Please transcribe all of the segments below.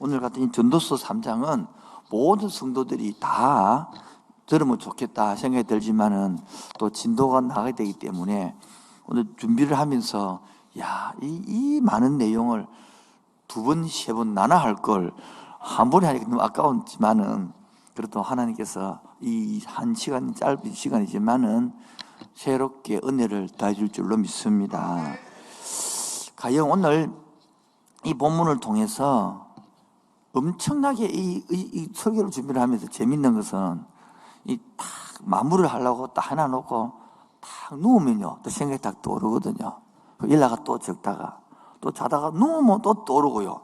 오늘 같은 이 전도서 3장은 모든 성도들이 다 들으면 좋겠다 생각이 들지만은 또 진도가 나가야 되기 때문에 오늘 준비를 하면서 이 많은 내용을 두 번, 세 번 나눠 할 걸 한 번에 하니까 너무 아까웠지만은 그래도 하나님께서 이 한 시간, 짧은 시간이지만은 새롭게 은혜를 더해줄 줄로 믿습니다. 가령 오늘 이 본문을 통해서 엄청나게 이 설교를 준비를 하면서 재밌는 것은 이 딱 마무리를 하려고 딱 하나 놓고 딱 누우면요 또 생각이 딱 떠오르거든요. 일하가 또 적다가 또 자다가 누우면 또 떠오르고요.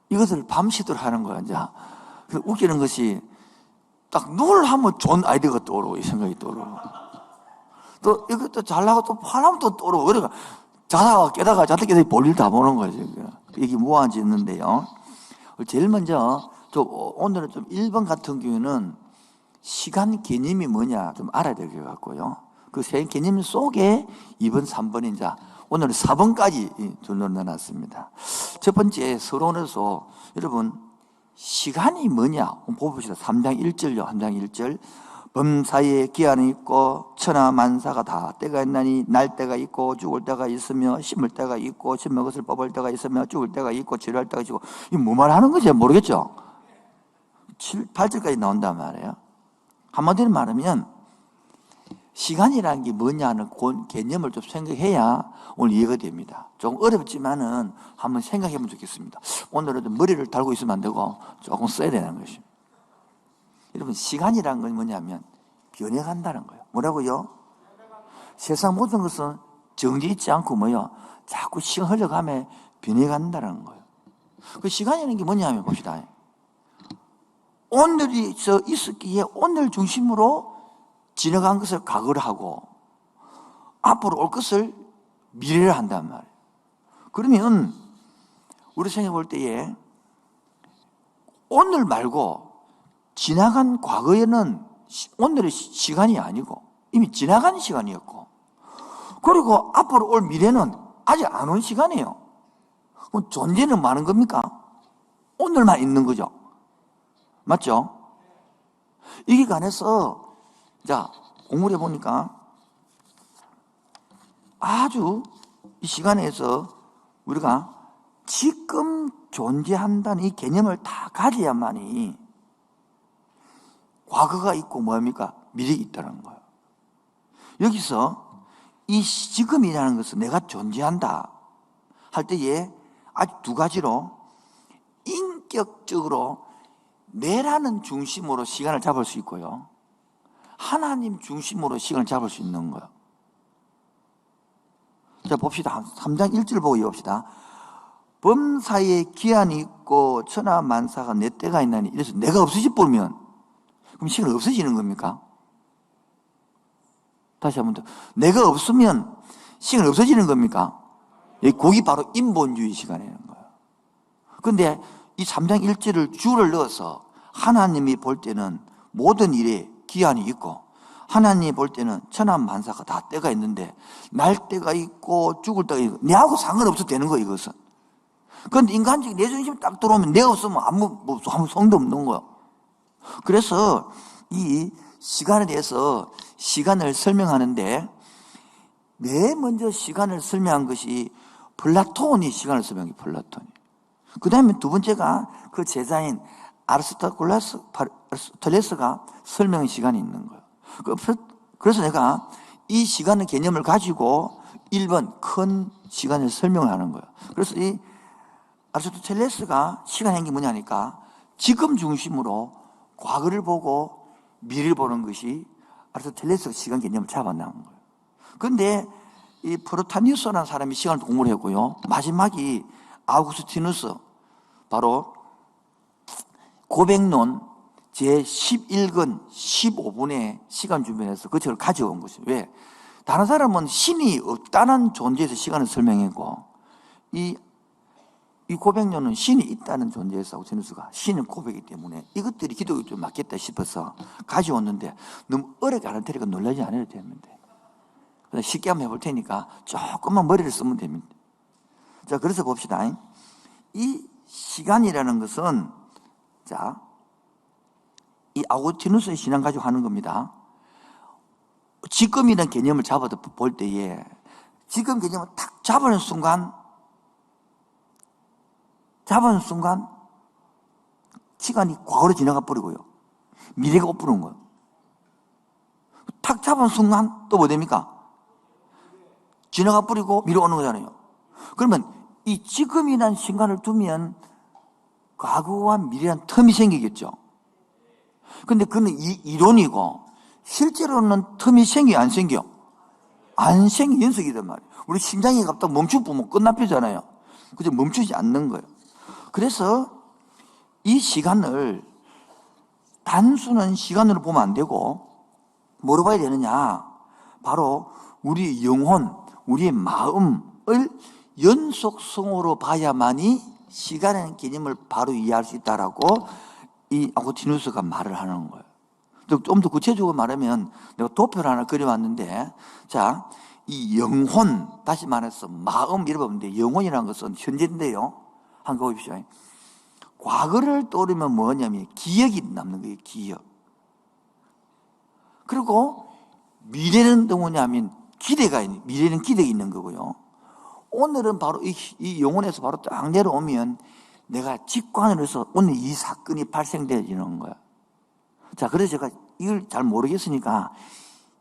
이것을 밤새도록 하는 거야. 이제 웃기는 것이 딱 누울 하면 좋은 아이디어가 떠오르고 이 생각이 떠오르고 또 이것도 잘나고 또 화나면 또 떠오르고 그러니까 자다가 깨다가 볼일 다 보는 거죠. 이게 무한짓는데요. 제일 먼저 오늘은 좀 1번 같은 경우는 시간 개념이 뭐냐 좀 알아야 될 것 같고요. 그 세 개념 속에 2번, 3번이 이제 오늘은 4번까지 줄로 넣어놨습니다. 첫 번째 서론에서 여러분 시간이 뭐냐 한번 봅시다. 3장 1절요. 3장 1절 범사에 기한이 있고 천하만사가 다 때가 있나니 날 때가 있고 죽을 때가 있으며 심을 때가 있고 심은 것을 뽑을 때가 있으며 죽을 때가 있고 치료할 때가 있고 이게 뭐 말하는 건지 모르겠죠. 8절까지 나온단 말이에요. 한마디로 말하면 시간이라는 게 뭐냐는 개념을 좀 생각해야 오늘 이해가 됩니다. 조금 어렵지만은 한번 생각해 보면 좋겠습니다. 오늘은 머리를 달고 있으면 안 되고 조금 써야 되는 것입니다. 여러분 시간이라는 건 뭐냐면 변해간다는 거예요. 뭐라고요? 세상 모든 것은 정지 있지 않고 자꾸 시간 흘러가면 변해간다는 거예요. 그 시간이라는 게 뭐냐면 봅시다. 오늘이 있었기에 오늘 중심으로 지나간 것을 과거를 하고 앞으로 올 것을 미래를 한단 말이에요. 그러면 우리 생각해 볼 때에 오늘 말고 지나간 과거에는 오늘의 시간이 아니고 이미 지나간 시간이었고 그리고 앞으로 올 미래는 아직 안 온 시간이에요. 그럼 존재는 많은 겁니까? 오늘만 있는 거죠. 맞죠? 이게 관해서 자 공부를 해보니까 아주 이 시간에서 우리가 지금 존재한다는 이 개념을 다 가져야만이 과거가 있고 뭡니까? 미래가 있다는 거예요. 여기서 이 지금이라는 것은 내가 존재한다 할 때에 아주 두 가지로 인격적으로 내라는 중심으로 시간을 잡을 수 있고요. 하나님 중심으로 시간을 잡을 수 있는 거예요. 자, 봅시다. 3장 1절 보고 이어봅시다. 범사에 기한이 있고 천하만사가 내 때가 있나니 이래서 내가 없어져 버리면 그럼 시간 없어지는 겁니까? 다시 한번 더. 내가 없으면 시간 없어지는 겁니까? 그게 바로 인본주의 시간이라는 거예요. 그런데 이 3장 1절을 주를 넣어서 하나님이 볼 때는 모든 일에 기한이 있고 하나님이 볼 때는 천하만사가 다 때가 있는데 날 때가 있고 죽을 때가 있고 내하고 상관없어도 되는 거예요. 이것은. 그런데 인간적인 내 중심이 딱 들어오면 내가 없으면 아무 소용도 없는 거예요. 그래서 이 시간에 대해서 시간을 설명하는데 맨 먼저 시간을 설명한 것이 플라톤이 시간을 설명한 게 플라톤이. 그 다음에 두 번째가 그 제자인 아리스토텔레스가 설명한 시간이 있는 거예요. 그래서 내가 이 시간의 개념을 가지고 1번 큰 시간을 설명하는 거예요. 그래서 이 아리스토텔레스가 시간이 게 뭐냐니까 지금 중심으로 과거를 보고 미래를 보는 것이 아리스토텔레스가 시간 개념을 잡아나온 거예요. 그런데 이 프로타니우스라는 사람이 시간을 공부를 했고요. 마지막이 아우구스티누스, 바로 고백론 제11권 15분에 시간 준비해서 그 책을 가져온 것이에요. 왜? 다른 사람은 신이 없다는 존재에서 시간을 설명했고 이 고백론은 신이 있다는 존재에서 아우구스티누스가 신은 고백이기 때문에 이것들이 기독교에 좀 맞겠다 싶어서 가져왔는데 너무 어렵게 안 할 테니까 놀라지 않아도 됩니다. 쉽게 한번 해볼 테니까 조금만 머리를 쓰면 됩니다. 자, 그래서 봅시다. 이 시간이라는 것은, 자, 이 아우구스티누스의 신앙 가지고 하는 겁니다. 지금이라는 개념을 잡아 볼 때에, 지금 개념을 탁 잡은 순간, 시간이 과거로 지나가 버리고요. 미래가 엎부는 거예요. 탁 잡은 순간 또 뭐 됩니까? 지나가 버리고 미래 오는 거잖아요. 그러면 이 지금이라는 시간을 두면 과거와 미래란 텀이 생기겠죠. 근데 그건 이론이고 실제로는 텀이 생겨 안 생겨? 안 생겨. 연속이단 말이에요. 우리 심장이 갑자기 멈추면 끝나버리잖아요. 그저 멈추지 않는 거예요. 그래서 이 시간을 단순한 시간으로 보면 안 되고 뭐로 봐야 되느냐? 바로 우리 영혼, 우리의 마음을 연속성으로 봐야만이 시간의 개념을 바로 이해할 수 있다라고 이 아우구스티누스가 말을 하는 거예요. 좀 더 구체적으로 말하면 내가 도표를 하나 그려왔는데, 자, 이 영혼, 다시 말해서 마음 이렇게 보면 돼. 영혼이라는 것은 현재인데요. 한번 보십시오. 과거를 떠올리면 뭐냐면 기억이 남는 거예요. 기억. 그리고 미래는 또 뭐냐면 미래는 기대가 있는 거고요. 오늘은 바로 이 영혼에서 바로 딱 내려오면 내가 직관으로 해서 오늘 이 사건이 발생되어지는 거야. 자, 그래서 제가 이걸 잘 모르겠으니까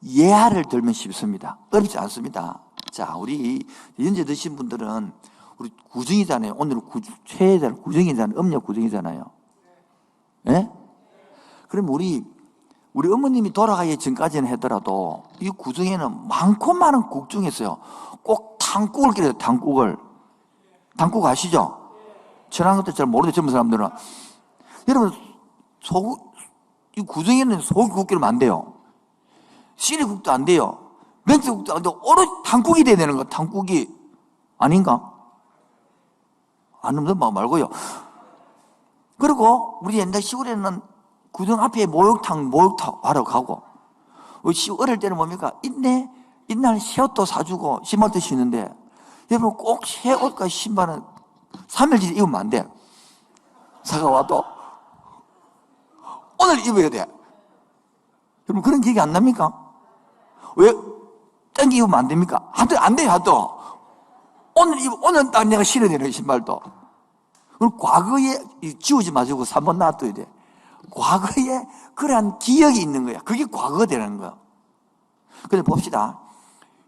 예화를 들면 쉽습니다. 어렵지 않습니다. 자, 우리 연세 드신 분들은 우리 구정이잖아요. 오늘은 최애잖아요. 구정이잖아요. 음력 구정이잖아요. 예? 그럼 우리 어머님이 돌아가기 전까지는 하더라도 이 구정에는 많고 많은 국 중에서요. 꼭 탕국을 끓여요. 탕국을. 탕국 아시죠? 천안 것도 잘 모르죠. 젊은 사람들은. 여러분, 이 구정에는 소고기 끓이면 안 돼요. 시리국도 안 돼요. 멘트국도 안 돼요. 오로지 탕국이 돼야 되는 거야. 탕국이. 아닌가? 아는 분 말고요. 그리고 우리 옛날 시골에는 구정 앞에 목욕탕 하러 가고, 어릴 때는 뭡니까? 옛날 새옷도 사주고 신발도 신는데, 여러분 꼭 새옷과 신발은 3일째 입으면 안 돼. 사가와도 오늘 입어야 돼. 여러분 그런 기억이 안 납니까? 왜? 땡기 입으면 안 됩니까? 안 돼요, 또. 오늘 딱 내가 신어야 되는 신발도. 그리고 과거에 지우지 마시고 3번 놔둬야 돼. 과거에 그러한 기억이 있는 거야. 그게 과거가 되는 거야. 근데 봅시다.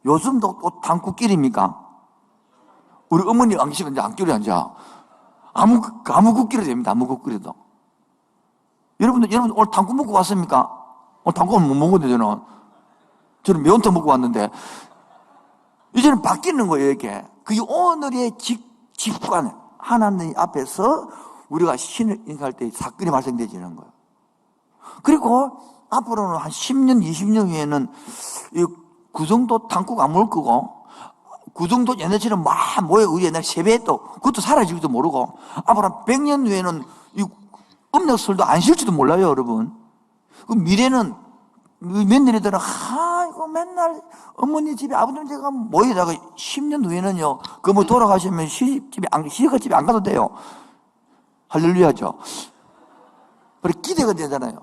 요즘도 또 당국길입니까? 우리 어머니 왕식은 이제 안 끼려 앉아. 아무 국길이 됩니다. 아무 국길이도. 여러분 오늘 당국 먹고 왔습니까? 오늘 당국은 못 먹었는데 저는 매운탕 먹고 왔는데 이제는 바뀌는 거예요. 이게 그게 오늘의 직관 하나님 앞에서 우리가 신을 인할 때 사건이 발생되지는 거예요. 그리고 앞으로는 한 10년, 20년 후에는 그 정도 당국 안 먹을 거고, 그 정도 옛날처럼 막 뭐예요? 우리 옛날 세배도 그것도 사라질지도 모르고, 앞으로 한 100년 후에는 이 음력설도 안 쉴지도 몰라요, 여러분. 그 미래는 며느리들은 이거 맨날 어머니 집에 아버님 집에 가면 모이다가 10년 후에는요, 그 뭐 돌아가시면 시집집에 안 가도 돼요. 할렐루야죠. 그래 기대가 되잖아요.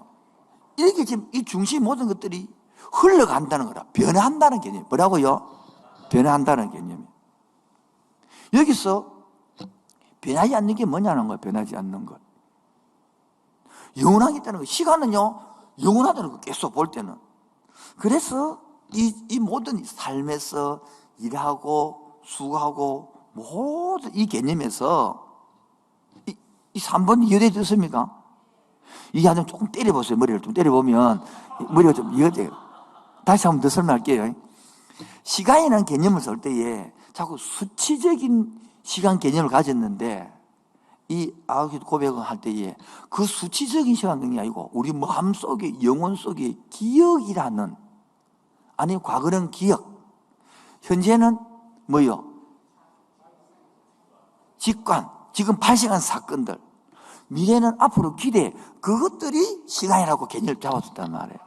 이렇게 지금 이 중심 모든 것들이 흘러간다는 거라. 변화한다는 개념. 뭐라고요? 변화한다는 개념이. 여기서 변하지 않는 게 뭐냐는 거예요. 변하지 않는 것. 영원하겠다는 거. 시간은요, 영원하다는 거 계속 볼 때는. 그래서 이 모든 삶에서 일하고 수고하고 모든 이 개념에서 이 3번 이해되지 않습니까? 이게 아주 조금 때려보세요. 머리를 좀 때려보면 머리가 좀 이해돼요. 다시 한번 더 설명할게요. 시간이라는 개념을 쓸 때에 자꾸 수치적인 시간 개념을 가졌는데, 이 아웃 고백을 할 때에 그 수치적인 시간 개념이 아니고 우리 마음 속에, 영혼 속에 기억이라는, 아니 과거는 기억, 현재는 뭐요? 직관, 지금 발생한 사건들, 미래는 앞으로 기대, 그것들이 시간이라고 개념을 잡아줬단 말이에요.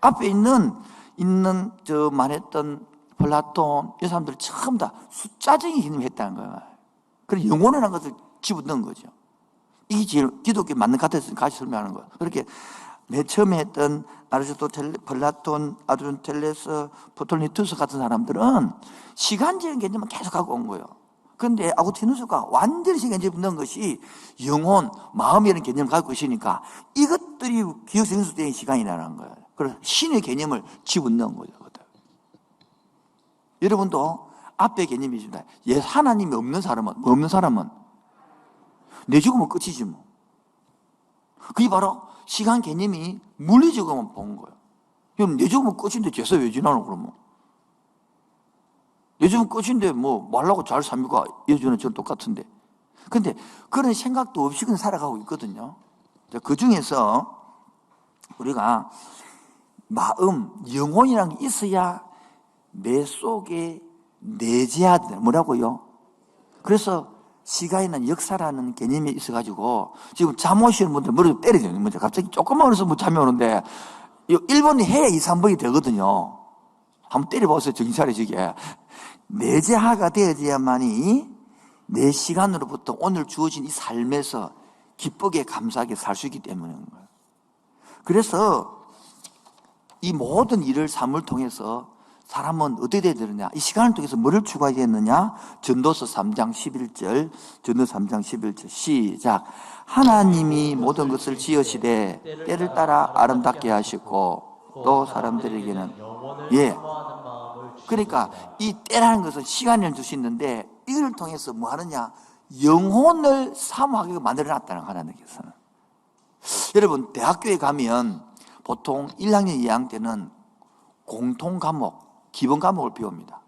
앞에 있는 저 말했던 플라톤, 이 사람들 전부 다 숫자적인 개념을 했다는 거예요. 그래서 영혼이라는 것을 집어넣은 거죠. 이게 제일 기독교에 맞는 것 같아서 같이 설명하는 거예요. 그렇게 맨 처음에 했던 아리스토텔레스, 플라톤, 아리스토텔레스, 포톨리투스 같은 사람들은 시간적인 개념을 계속 갖고 온 거예요. 그런데 아구스티누스가 완전히 시간적인 넣은 것이 영혼, 마음이라는 개념을 갖고 있으니까 이것들이 기억생수된 시간이라는 거예요. 그래서 신의 개념을 집어넣은 거예요. 여러분도 앞에 개념이 있습니다. 하나님이 없는 사람은 내 죽으면 끝이지 뭐. 그게 바로 시간 개념이 물리적으로만 본 거예요. 그럼 내 죽으면 끝인데 제사 왜 지나노 그러면? 내 죽으면 끝인데 뭐 말라고 잘 삽니까? 예전에 저랑 똑같은데. 근데 그런 생각도 없이 그냥 살아가고 있거든요. 그 중에서 우리가 마음, 영혼이라는 게 있어야 내 속에 내재해야 돼. 뭐라고요? 그래서 시간이나 역사라는 개념이 있어가지고 지금 잠 오시는 분들 머리를 때리죠. 갑자기 조금만 그래서 뭐 잠이 오는데 1번이 해야 2, 3번이 되거든요. 한번 때려보세요. 정신 차리시게. 내재화가 되어야만이 내 시간으로부터 오늘 주어진 이 삶에서 기쁘게 감사하게 살 수 있기 때문인 거예요. 그래서 이 모든 일을 삶을 통해서 사람은 어떻게 돼야 되느냐? 이 시간을 통해서 뭐를 추구해야 되느냐? 전도서 3장 11절, 전도서 3장 11절 시작. 하나님이 모든 것을 지으시되 때를 따라 아름답게 하시고 또 사람들에게는 그러니까 이 때라는 것은 시간을 줄 수 있는데 이걸 통해서 뭐 하느냐? 영혼을 사모하게 만들어놨다는 하나님께서는. 여러분 대학교에 가면 보통 1학년, 2학년 때는 공통 과목, 기본 과목을 배웁니다.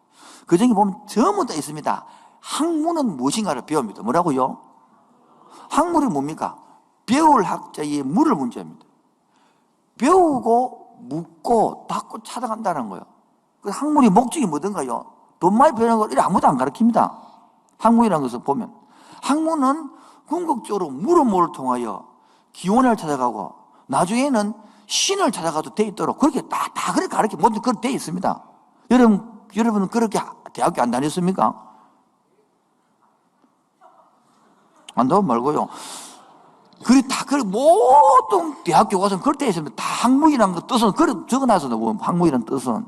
그 중에 보면 전부 다 있습니다. 학문은 무엇인가를 배웁니다. 뭐라고요? 학문이 뭡니까? 배울 학자의 물을 문제입니다. 배우고 묻고 닫고 찾아간다는 거예요. 그 학문의 목적이 뭐든가요? 돈 많이 배우는 걸 아무도 안 가르칩니다. 학문이라는 것을 보면 학문은 궁극적으로 물음모를 통하여 기원을 찾아가고 나중에는 신을 찾아가도 돼 있도록 그렇게 다 그렇게 가르쳐 모두 그렇게 돼 있습니다. 여러분은 그렇게 대학교 안 다녔습니까? 안 다녀 말고요. 모든 대학교 가서 그렇게 돼 있습니다. 다 학문이라는 그 뜻은 그렇게 적어놔서 학문이라는 뜻은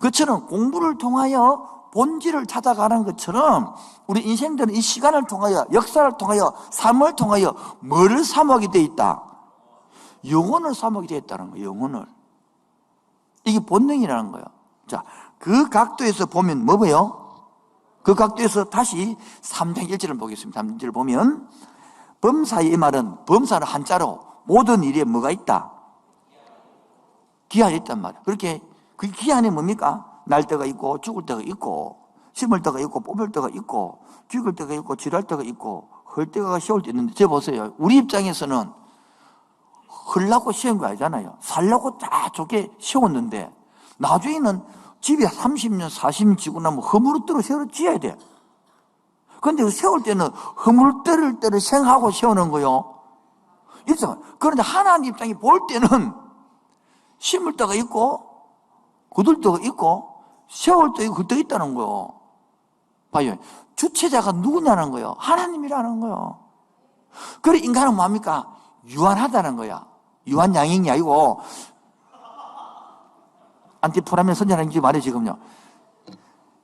그처럼 공부를 통하여 본질을 찾아가는 것처럼 우리 인생들은 이 시간을 통하여 역사를 통하여 삶을 통하여 뭐를 사모하게 돼 있다? 영혼을 사모하게 되어 있다는 거예요. 영혼을. 이게 본능이라는 거예요. 자, 그 각도에서 보면 뭐예요? 그 각도에서 다시 3장 1절을 보겠습니다. 3장 1절을 보면 범사의 말은 범사는 한자로 모든 일에 뭐가 있다? 기한이 있단 말이에요. 그렇게 그 기한이 뭡니까? 날 때가 있고 죽을 때가 있고 심을 때가 있고 뽑을 때가 있고 죽을 때가 있고 지랄 때가 있고 헐 때가 쉬울 때 있는데 저 보세요. 우리 입장에서는 흘라고 세운 거 아니잖아요. 살라고 다 좋게 세웠는데 나중에는 집에 30년, 40년 지고 나면 허물때로 세워 지어야 돼. 그런데 세울 때는 허물때를 생각하고 세우는 거요. 그런데 하나님 입장에 볼 때는 심을 때가 있고 굳을 때가 있고 세울 때가 그때 있다는 거요. 봐요. 주체자가 누구냐는 거요. 하나님이라는 거요. 그래 인간은 뭡니까? 유한하다는 거야. 유한양행이 아니고 안티프라멘 선전하는지 말이에요. 지금요.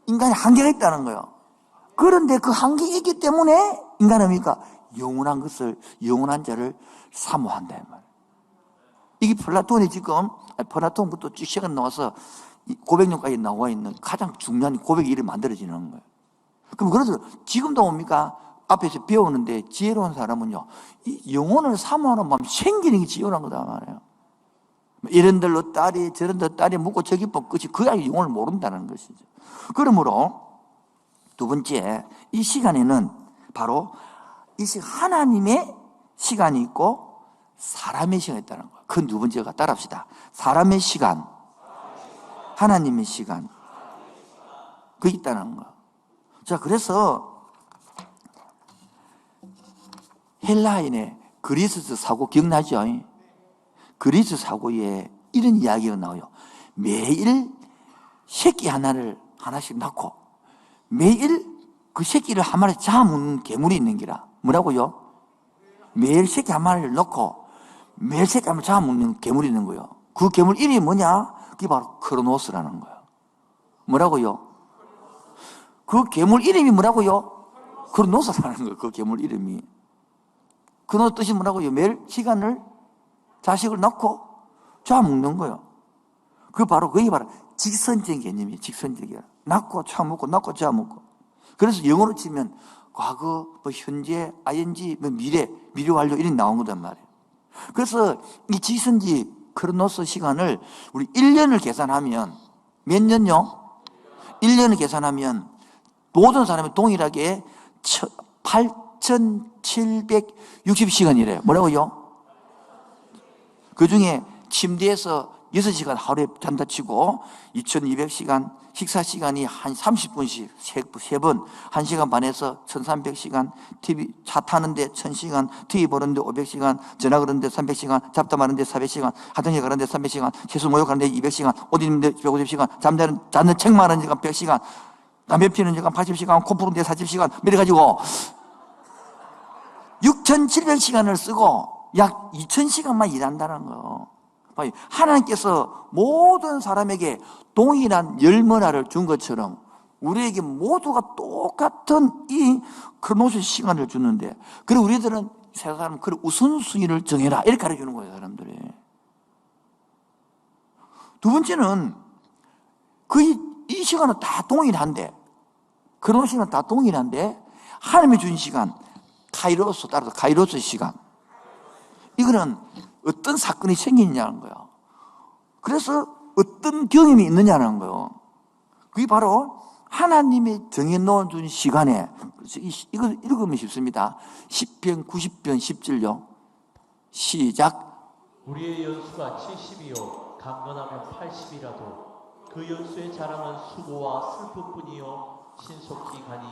인간이 한계가 있다는 거예요. 그런데 그 한계가 있기 때문에 인간은 뭡니까? 영원한 것을, 영원한 자를 사모한다. 이게 플라톤이 지금 플라톤부터 쭉 시간 나와서 고백론까지 나와 있는 가장 중요한 고백의 일이 만들어지는 거예요. 그럼 그래서 지금도 뭡니까? 앞에서 배우는데 지혜로운 사람은요, 이 영혼을 사모하는 마음 생기는 게 지혜로운 거다 말이에요. 이런들로 딸이 저런들 딸이 묻고 저기 뻗 끝이 그 아이 영혼을 모른다는 것이죠. 그러므로 두 번째 이 시간에는 바로 이 하나님의 시간이 있고 사람의 시간이 있다는 거예요. 그 두 번째가 따라합시다. 사람의 시간, 하나님의 시간, 그게 있다는 거예요. 자, 그래서 헬라인의 그리스 사고 기억나죠? 그리스 사고에 이런 이야기가 나와요. 매일 새끼 하나씩 낳고 매일 그 새끼를 한 마리 잡은 괴물이 있는 기라. 뭐라고요? 매일 새끼 한 마리를 넣고 매일 새끼 한 마리 잡아먹는 괴물이 있는 거예요. 그 괴물 이름이 뭐냐? 그게 바로 크로노스라는 거예요. 뭐라고요? 그 괴물 이름이 뭐라고요? 크로노스라는 거예요. 그 괴물 이름이. 크로노스 뜻이 뭐라고요? 매일 시간을 자식을 낳고 잡아먹는 거예요. 그게 바로 직선적인 개념이에요. 직선적이야. 낳고 잡아먹고 낳고 잡아먹고. 그래서 영어로 치면 과거, 뭐 현재, ing, 뭐 미래 완료 이런 나온 거단 말이에요. 그래서 이 직선지 크로노스 시간을 우리 1년을 계산하면 몇 년요? 1년을 계산하면 모든 사람이 동일하게 8,760시간이래요. 뭐라고요? 그 중에 침대에서 6시간 하루에 잔다 치고 2,200시간, 식사 시간이 한 30분씩 3번, 1시간 반에서 1,300시간, TV 차 타는데 1,000시간, TV 보는데 500시간, 전화 걸는데 300시간, 잡담하는데 400시간, 화장실 가는데 300시간, 채소 목욕하는데 200시간, 옷 입는데 150시간, 잠자는 책 말하는 시간 100시간, 담배 피우는 시간 80시간, 코 푸는데 40시간, 이래가지고 6,700시간을 쓰고 약 2,000시간만 일한다는 거. 하나님께서 모든 사람에게 동일한 열문화를 준 것처럼 우리에게 모두가 똑같은 이 크로노스 시간을 주는데, 그리고 우리들은 세 사람 그 우선순위를 정해라 이렇게 가르쳐주는 거예요, 사람들이. 두 번째는 이 시간은 다 동일한데, 크로노스 시간은 다 동일한데 하나님이 준 시간 카이로스, 따라서 카이로스 시간, 이거는 어떤 사건이 생기느냐는 거예요. 그래서 어떤 경험이 있느냐는 거예요. 그게 바로 하나님이 정해놓은 준 시간에, 이거 읽으면 쉽습니다. 10편 90편 10절요. 시작. 우리의 연수가 70이요 강건하면 80이라도 그 연수의 자랑은 수고와 슬픔뿐이요 신속히 가니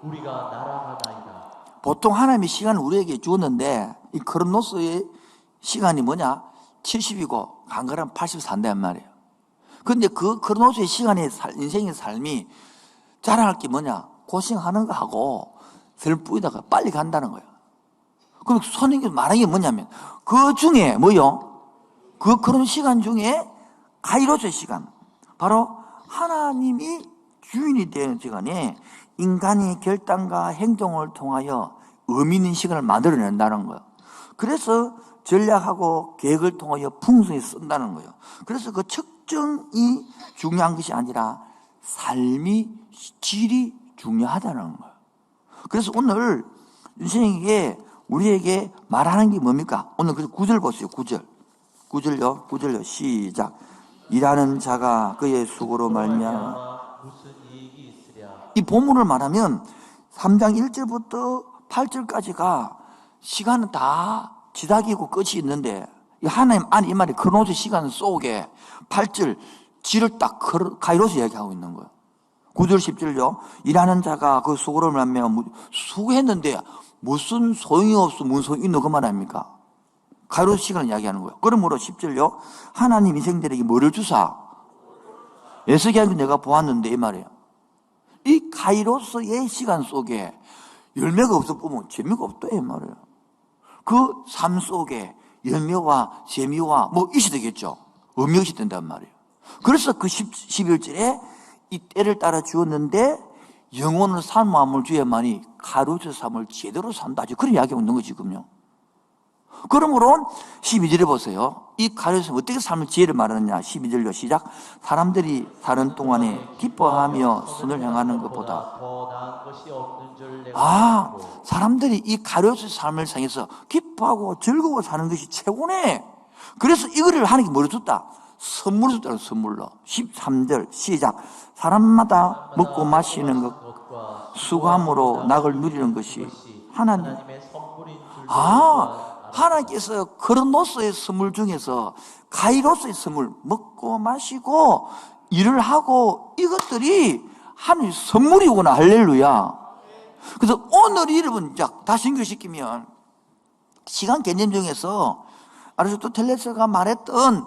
우리가 날아가나이다. 보통 하나님이 시간을 우리에게 주었는데 이 크로노스의 시간이 뭐냐? 70이고 강건하면 80 산단 말이에요. 그런데 그 크로노스의 시간의 인생의 삶이 자랑할 게 뭐냐? 고생하는 거 하고 슬프다가 빨리 간다는 거예요. 그럼 선생님께서 말하는 게 뭐냐면 그 중에 뭐요? 그 그런 시간 중에 카이로스 시간, 바로 하나님이 주인이 되는 시간에 인간이 결단과 행동을 통하여 의미 있는 시간을 만들어낸다는 거예요. 그래서 전략하고 계획을 통하여 풍성히 쓴다는 거예요. 그래서 그 측정이 중요한 것이 아니라 삶이 질이 중요하다는 거예요. 그래서 오늘 선생님에게 우리에게 말하는 게 뭡니까? 오늘 그 9절 보세요. 9절요. 시작. 일하는 자가 그의 수고로 말미암아 무슨 이익이 있으랴. 이 본문을 말하면 3장 1절부터 8절까지가 시간은 다 지닥이고 끝이 있는데, 하나님 안에 이 말이 크로노스 시간 속에 8절 지를 딱 카이로스 이야기하고 있는 거예요. 9절 10절요. 일하는 자가 그 수고를 말미암아 수고했는데 무슨 소용이 없어, 무슨 소용이 있노 그 말 아닙니까? 카이로스 시간을 이야기하는 거예요. 그러므로 10절요. 하나님 인생들에게 뭐를 주사? 에스겔도 내가 보았는데 이 말이에요. 이 카이로스의 시간 속에 열매가 없어 보면 재미가 없다 이 말이에요. 그 삶 속에 열매와 재미와 뭐 있어야 되겠죠. 의미가 있어야 된단 말이에요. 그래서 그 11절에 이 때를 따라 주었는데 영혼을 사모함을 주야만이 카이로스 삶을 제대로 산다. 그런 이야기하고 있는 거지 지금요. 그러므로 12절에 보세요. 이 카이로스는 어떻게 삶을 지혜를 말하느냐. 12절로 시작. 사람들이 사는 동안에 기뻐하며 선을 향하는 것보다 더 나은 것이 없는 줄 내가 알고. 사람들이 이 카이로스 삶을 향해서 기뻐하고 즐거워 사는 것이 최고네. 그래서 이거를 하나님께 뭐를 줬다? 선물을 줬다는 선물로. 13절 시작. 사람마다 먹고 마시는 것과 수고함으로 낙을 누리는 것이 하나님의 선물인 줄 하나님께서 크로노스의 선물 중에서 카이로스의 선물, 먹고 마시고 일을 하고 이것들이 하나님의 선물이구나. 할렐루야. 그래서 오늘 이름은 다시 연결시키면 시간 개념 중에서 아리스토텔레스가 말했던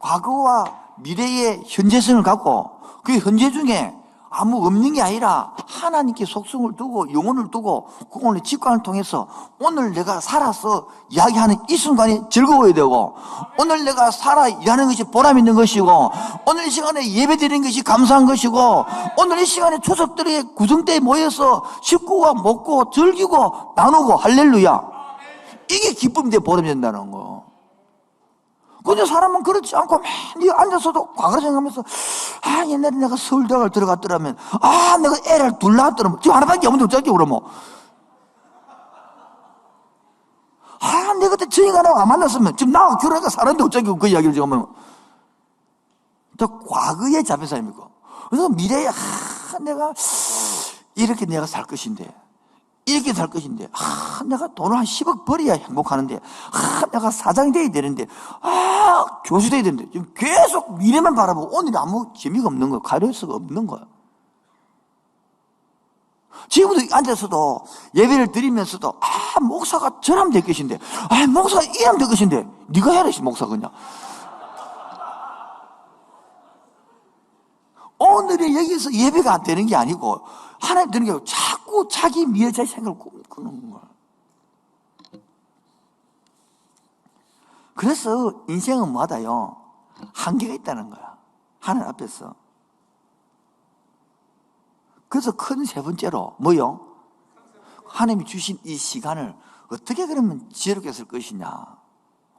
과거와 미래의 현재성을 갖고 그 현재 중에 아무 없는 게 아니라 하나님께 속성을 두고 영혼을 두고 그 오늘 직관을 통해서 오늘 내가 살아서 이야기하는 이 순간이 즐거워야 되고, 오늘 내가 살아 일하는 것이 보람 있는 것이고, 오늘 이 시간에 예배 드리는 것이 감사한 것이고, 오늘 이 시간에 초석들이 구성대에 모여서 식구가 먹고 즐기고 나누고 할렐루야, 이게 기쁨이 돼 보람이 된다는 거. 근데 사람은 그렇지 않고 맨 앉아서도 과거를 생각하면서, 아, 옛날에 내가 서울대학을 들어갔더라면, 아, 내가 애를 둘 낳았더라면, 지금 하나밖에 없는데 어쩌지 그러면, 아, 내가 그때 저인간하고 안 만났으면 지금 나하고 결혼해서 살았는데 어쩌지, 그 이야기를 지금 하면 또 과거에 잡힌 사람이고, 그래서 미래에 내가 이렇게 내가 살 것인데, 이렇게 살 것인데, 내가 돈을 한 10억 벌어야 행복하는데, 내가 사장이 돼야 되는데, 교수 돼야 되는데, 지금 계속 미래만 바라보고 오늘이 아무 재미가 없는 거예요. 가려수가 없는 거예요. 지금도 앉아서도 예배를 드리면서도, 목사가 저라면 될 것인데, 목사가 이라면 될 것인데, 네가 해라, 목사 그냥. 오늘이 여기서 예배가 안 되는 게 아니고, 하나님 되는 게 아니고 자꾸 자기 미래 자기 생각을 꾸는 거야. 그래서 인생은 뭐하다요? 한계가 있다는 거야. 하나님 앞에서. 그래서 큰 세 번째로 뭐요? 하나님이 주신 이 시간을 어떻게 그러면 지혜롭게 쓸 것이냐.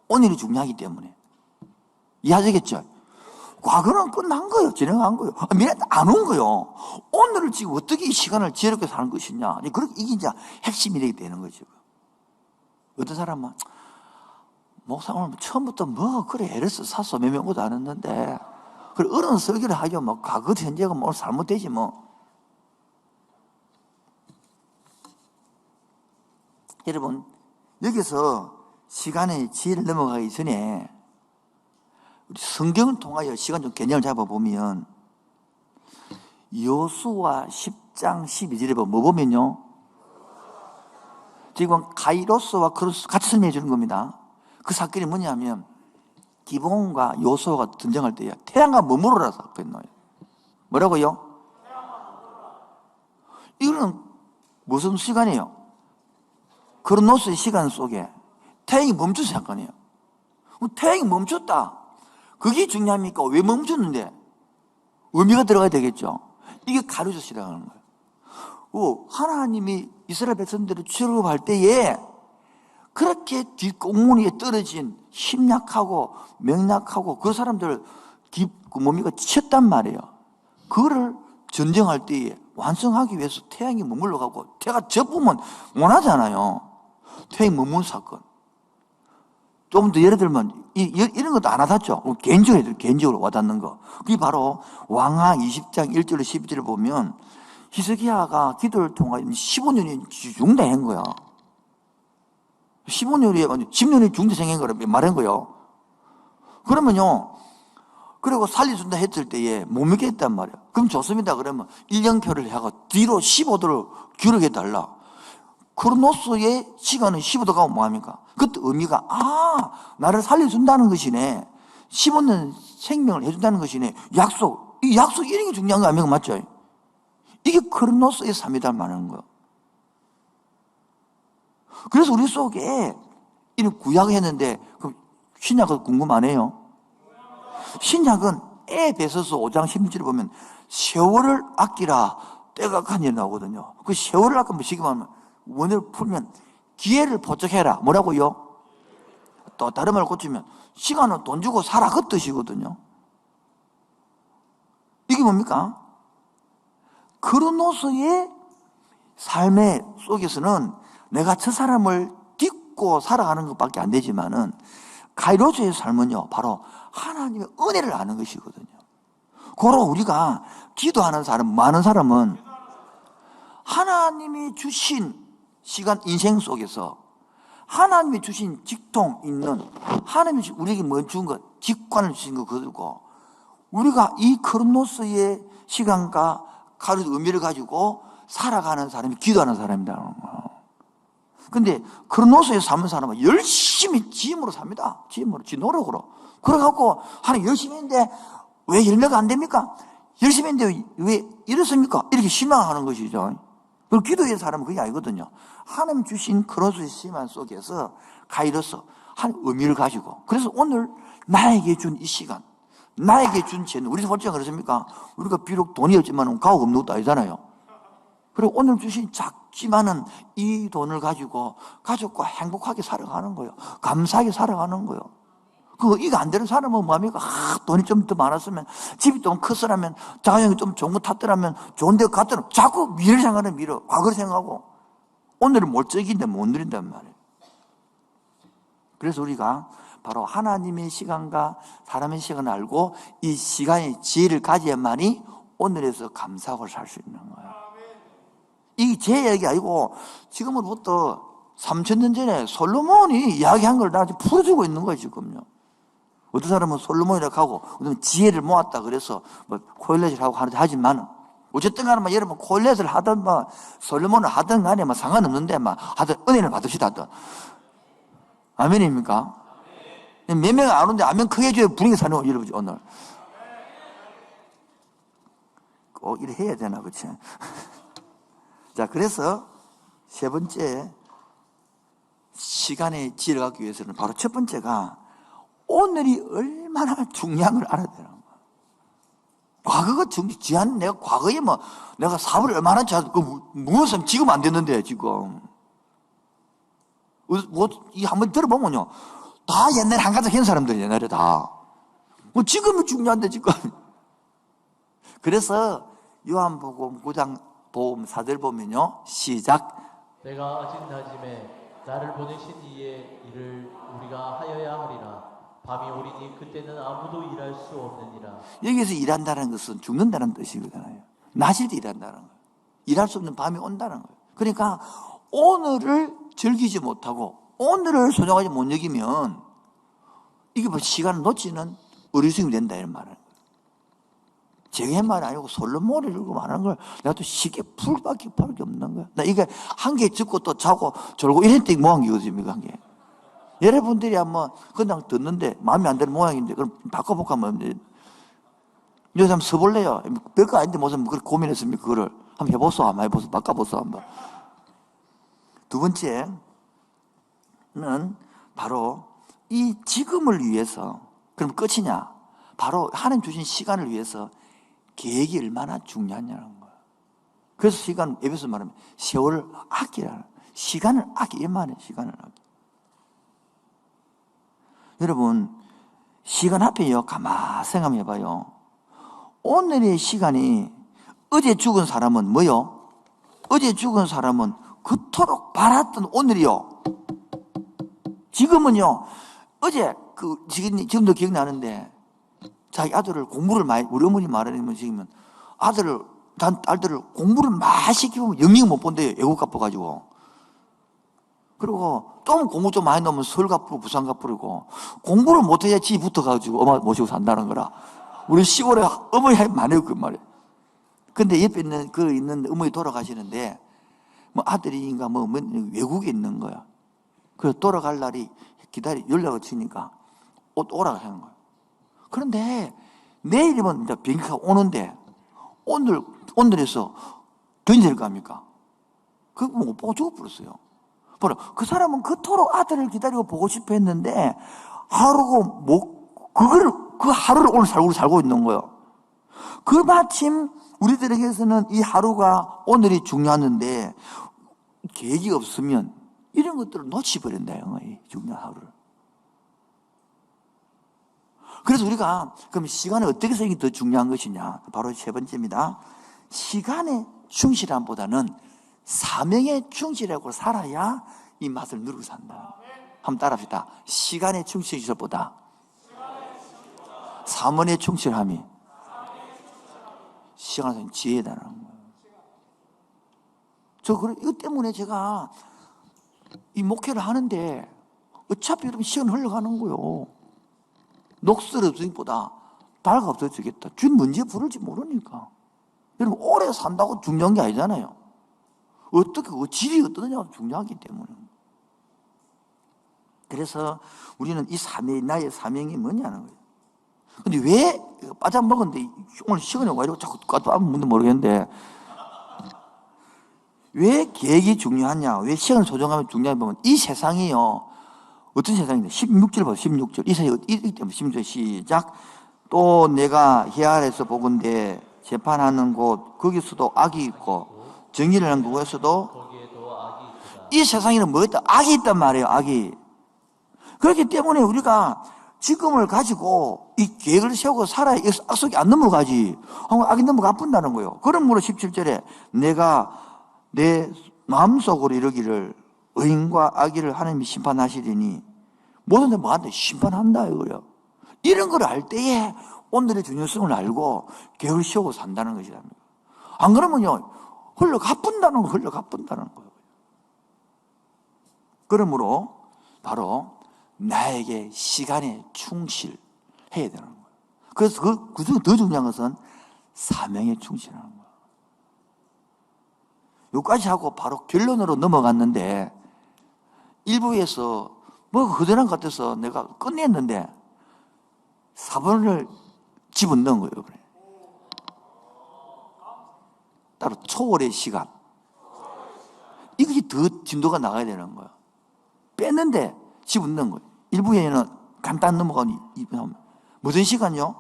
오늘이 중요하기 때문에. 이해하시겠죠? 과거는 끝난 거예요. 진행한 거예요. 미래는 안 온 거예요. 오늘을 지금 어떻게 이 시간을 지혜롭게 사는 것이냐. 이게 이제 핵심이 되는 거죠. 어떤 사람은, 목사 오늘 처음부터 그래, 애를 샀어. 몇 명도 안 했는데. 그래, 어른 설교를 하죠. 과거, 현재가 오늘 잘못되지 여러분, 여기서 시간의 지혜를 넘어가기 전에 성경을 통하여 시간 좀 개념을 잡아보면, 여호수아 10장 12절에 뭐 보면요, 지금 가이로스와 크로스 같이 설명해 주는 겁니다. 그 사건이 뭐냐면, 기브온과 여호수아가 전쟁할 때야 태양과 머무르라 사건이에요. 뭐라고요? 이거는 무슨 시간이에요? 크로노스의 시간 속에 태양이 멈춘 사건이에요. 태양이 멈췄다. 그게 중요합니까? 왜 멈췄는데? 의미가 들어가야 되겠죠. 이게 가르쳐 시작하는 거예요. 하나님이 이스라엘 백성들을 출애굽할 때에 그렇게 뒷공무니에 떨어진 심약하고 명약하고 그 사람들 몸이가 지쳤단 말이에요. 그거를 전쟁할 때에 완성하기 위해서 태양이 머물러 가고, 태가 접으면 원하잖아요. 태양이 머무는 사건. 조금 더 예를 들면 이런 것도 안 와닿죠. 개인적으로 와닿는 거. 그게 바로 왕하 20장 1절로 12절을 보면 히스기야가 기도를 통하여 15년이 중대한 거야. 10년이 중대생한 거라 말한 거예요. 그러면요, 그리고 살려준다 했을 때에 못 믿겠단 말이야. 그럼 좋습니다. 그러면 1년표를 해가 뒤로 15도를 기울여 달라. 크로노스의 시간은 15도 가면 뭐합니까? 그때 의미가, 나를 살려준다는 것이네. 15년 생명을 해준다는 것이네. 약속. 이 약속 이런 게 중요한 거 아닙니까? 맞죠? 이게 크로노스의 삶이다 말하는 거예요. 그래서 우리 속에 이런 구약을 했는데, 그럼 신약은 궁금 안 해요? 신약은 에베소서 5장 16절에 보면 세월을 아끼라 때가 간이 나오거든요. 그 세월을 아끼면 쉽게 말하면 원을 풀면 기회를 포착해라. 뭐라고요? 또 다른 말을 고치면 시간은 돈 주고 사라, 그 뜻이거든요. 이게 뭡니까? 크로노스의 삶의 속에서는 내가 저 사람을 딛고 살아가는 것밖에 안 되지만은, 가이로스의 삶은요, 바로 하나님의 은혜를 아는 것이거든요. 고로 우리가 기도하는 사람, 많은 사람은 하나님이 주신 시간, 인생 속에서 하나님이 주신 직통 있는, 하나님이 우리에게 뭐 준 것, 직관을 주신 것 그들고, 우리가 이 크로노스의 시간과 가르 의미를 가지고 살아가는 사람이 기도하는 사람이라는 거예요. 근데 크로노스에 사는 사람은 열심히 지음으로 삽니다. 지음으로, 지 노력으로. 그래갖고 하나님 열심히 했는데 왜 열매가 안 됩니까? 열심히 했는데 왜 이렇습니까? 이렇게 실망하는 것이죠. 그리고 기도의 사람은 그게 아니거든요. 하나님 주신 크로스의 시간 속에서 가이로서 한 의미를 가지고, 그래서 오늘 나에게 준 이 시간, 나에게 준 재능, 우리 솔직히 그렇습니까? 우리가 비록 돈이 없지만 가옥 없는 것도 아니잖아요. 그리고 오늘 주신 작지만은 이 돈을 가지고 가족과 행복하게 살아가는 거예요. 감사하게 살아가는 거예요. 이거 안 되는 사람은 뭐합니까? 돈이 좀 더 많았으면, 집이 좀 컸으라면, 자녀이 좀 좋은 거 탔더라면, 좋은 데 갔더라면, 자꾸 미래를 생각하는 미래, 과거를 생각하고, 오늘은 몰적인데 못 누린단 말이에요. 그래서 우리가 바로 하나님의 시간과 사람의 시간을 알고, 이 시간의 지혜를 가져야만이 오늘에서 감사하고 살 수 있는 거예요. 이게 제 얘기 아니고, 지금으로부터 3000년 전에 솔로몬이 이야기한 걸 나한테 풀어주고 있는 거예요, 지금요. 어떤 사람은 솔로몬이라고 하고, 어떤 사람은 지혜를 모았다 그래서 뭐 코일렛을 하고 하지만, 어쨌든 간에 뭐 여러분 코일렛을 하든 뭐 솔로몬을 하든 간에 뭐 상관없는데 막 하든 은혜를 받읍시다 하든. 아멘입니까? 몇 명 안 오는데 아멘 크게 해줘야 분위기 사는 거 여러분 오늘. 꼭 이래 해야 되나 그치? 자, 그래서 세 번째 시간의 지혜를 갖기 위해서는 바로 첫 번째가 오늘이 얼마나 중요한 걸 알아야 되는 거야. 과거가 중요한, 내가 과거에 뭐, 내가 사업을 얼마나 무엇은 지금 안 됐는데, 지금. 이 한번 들어보면요. 다 옛날에 한 가지 한 사람들 옛날에 다. 지금은 중요한데, 지금. 그래서 요한복음 9장 보험 4절 보면요. 시작. 내가 아직 낮임에 나를 보내신 이의 일을 우리가 하여야 하리라. 밤이 오리니 그때는 아무도 일할 수 없느니라. 여기서 일한다는 것은 죽는다는 뜻이거든요. 낮일 때 일한다는 거예요. 일할 수 없는 밤이 온다는 거예요. 그러니까 오늘을 즐기지 못하고 오늘을 소중하게 못 여기면 이게 뭐 시간을 놓치는 어리석음이 된다 이런 말은. 제게 말 아니고 솔로몬이 읽고 말하는 걸 내가 또 쉽게 풀 밖에 없는 거야. 나 이게 한 개 듣고 또 자고 졸고 이랬더니 뭐한 게거든요, 한 개. 여러분들이 한번 그냥 듣는데 마음에 안 드는 모양인데 그럼 바꿔볼까 하면 요즘 한번 써볼래요. 별거 아닌데 무슨 그렇게 고민했습니까? 그거를 한번 해보소, 한번 해보소, 바꿔보소 한번. 두 번째는 바로 이 지금을 위해서, 그럼 끝이냐? 바로 하나님 주신 시간을 위해서 계획이 얼마나 중요하냐는 거예요. 그래서 시간, 에베소 말하면 세월을 아끼라는, 시간을 아끼, 이 말이에요. 시간을 아끼. 여러분, 시간 앞에요. 가만 생각해 봐요. 오늘의 시간이 어제 죽은 사람은 뭐요? 어제 죽은 사람은 그토록 바랐던 오늘이요. 지금은요. 어제 지금도 기억나는데 자기 아들을 공부를 많이, 우리 어머니 말하면 지금은 딸들을 공부를 많이 시키면 영영 못 본대요. 애국 갚아가지고. 그리고 좀 공부 좀 많이 넣으면 서울 갚고 부산 갚으고 공부를 못해야 지 붙어가지고 엄마 모시고 산다는 거라. 우리 시골에 어머니 많아요, 그 말이에요. 근데 옆에 있는 어머니 돌아가시는데 뭐 아들인가 뭐 외국에 있는 거야. 그래서 돌아갈 날이 연락을 치니까 오라고 하는 거야. 그런데 내일이면 이제 비행기가 오는데 오늘에서 견제를 갑니까? 그거 못 보고 죽어버렸어요. 그 사람은 그토록 아들을 기다리고 보고 싶어 했는데 하루고 그 하루를 오늘 살고 있는 거예요. 그 마침 우리들에게서는 이 하루가 오늘이 중요한데 계획이 없으면 이런 것들을 놓치버린다, 이 중요한 하루를. 그래서 우리가 그럼 시간을 어떻게 쓰는 게 더 중요한 것이냐? 바로 세 번째입니다. 시간에 충실함보다는 사명에 충실하고 살아야 이 맛을 누리고 산다. 한번 따라합시다. 시간에 충실함보다 사명에 충실함이 시간에 지혜다는 거예요. 이것 때문에 제가 이 목회를 하는데 어차피 여러분 시간 흘러가는 거예요. 녹슬어 주기보다 달가 없어지겠다. 준 문제 부를지 모르니까. 여러분 오래 산다고 중요한 게 아니잖아요. 질이 어떠느냐가 중요하기 때문에. 그래서 우리는 나의 사명이 뭐냐는 거예요. 근데 왜 바짝 먹었는데 오늘 시간이 와 이러고 자꾸 까딱하면 모르겠는데 왜 계획이 중요하냐, 왜 시간을 조정하면 중요하냐 보면 이 세상이요, 어떤 세상인데 16절 봐. 16절 이 세상이 이기 때문에 16절 시작. 또 내가 히아에서 보건대 재판하는 곳 거기서도 악이 있고 정의를 하는 곳에서도 거기에도 악이 있다. 이 세상에는 뭐 있다? 악이 있단 말이에요. 악이. 그렇기 때문에 우리가 지금을 가지고 이 계획을 세우고 살아야 이 악속이 안 넘어가지. 악이 넘어가 본다는 거예요. 그러므로 17절에 내가 내 마음속으로 이르기를 의인과 악의를 하나님이 심판하시리니 모든 데 뭐한테 심판한다 이거예요. 이런 걸 알 때에 오늘의 중요성을 알고 계획을 세우고 산다는 것이랍니다. 안 그러면요 흘러가뿐다는 거예요. 그러므로 바로 나에게 시간에 충실해야 되는 거예요. 그래서 그중에 더 중요한 것은 사명에 충실하는 거예요. 여기까지 하고 바로 결론으로 넘어갔는데 일부에서 뭐 그전한 것 같아서 내가 끝냈는데 4번을 집어넣은 거예요. 그래. 따로 초월의 시간. 이것이 더 진도가 나가야 되는 거예요. 뺐는데 집어넣은 거예요. 일부에는 간단 넘어가는 무슨 시간요?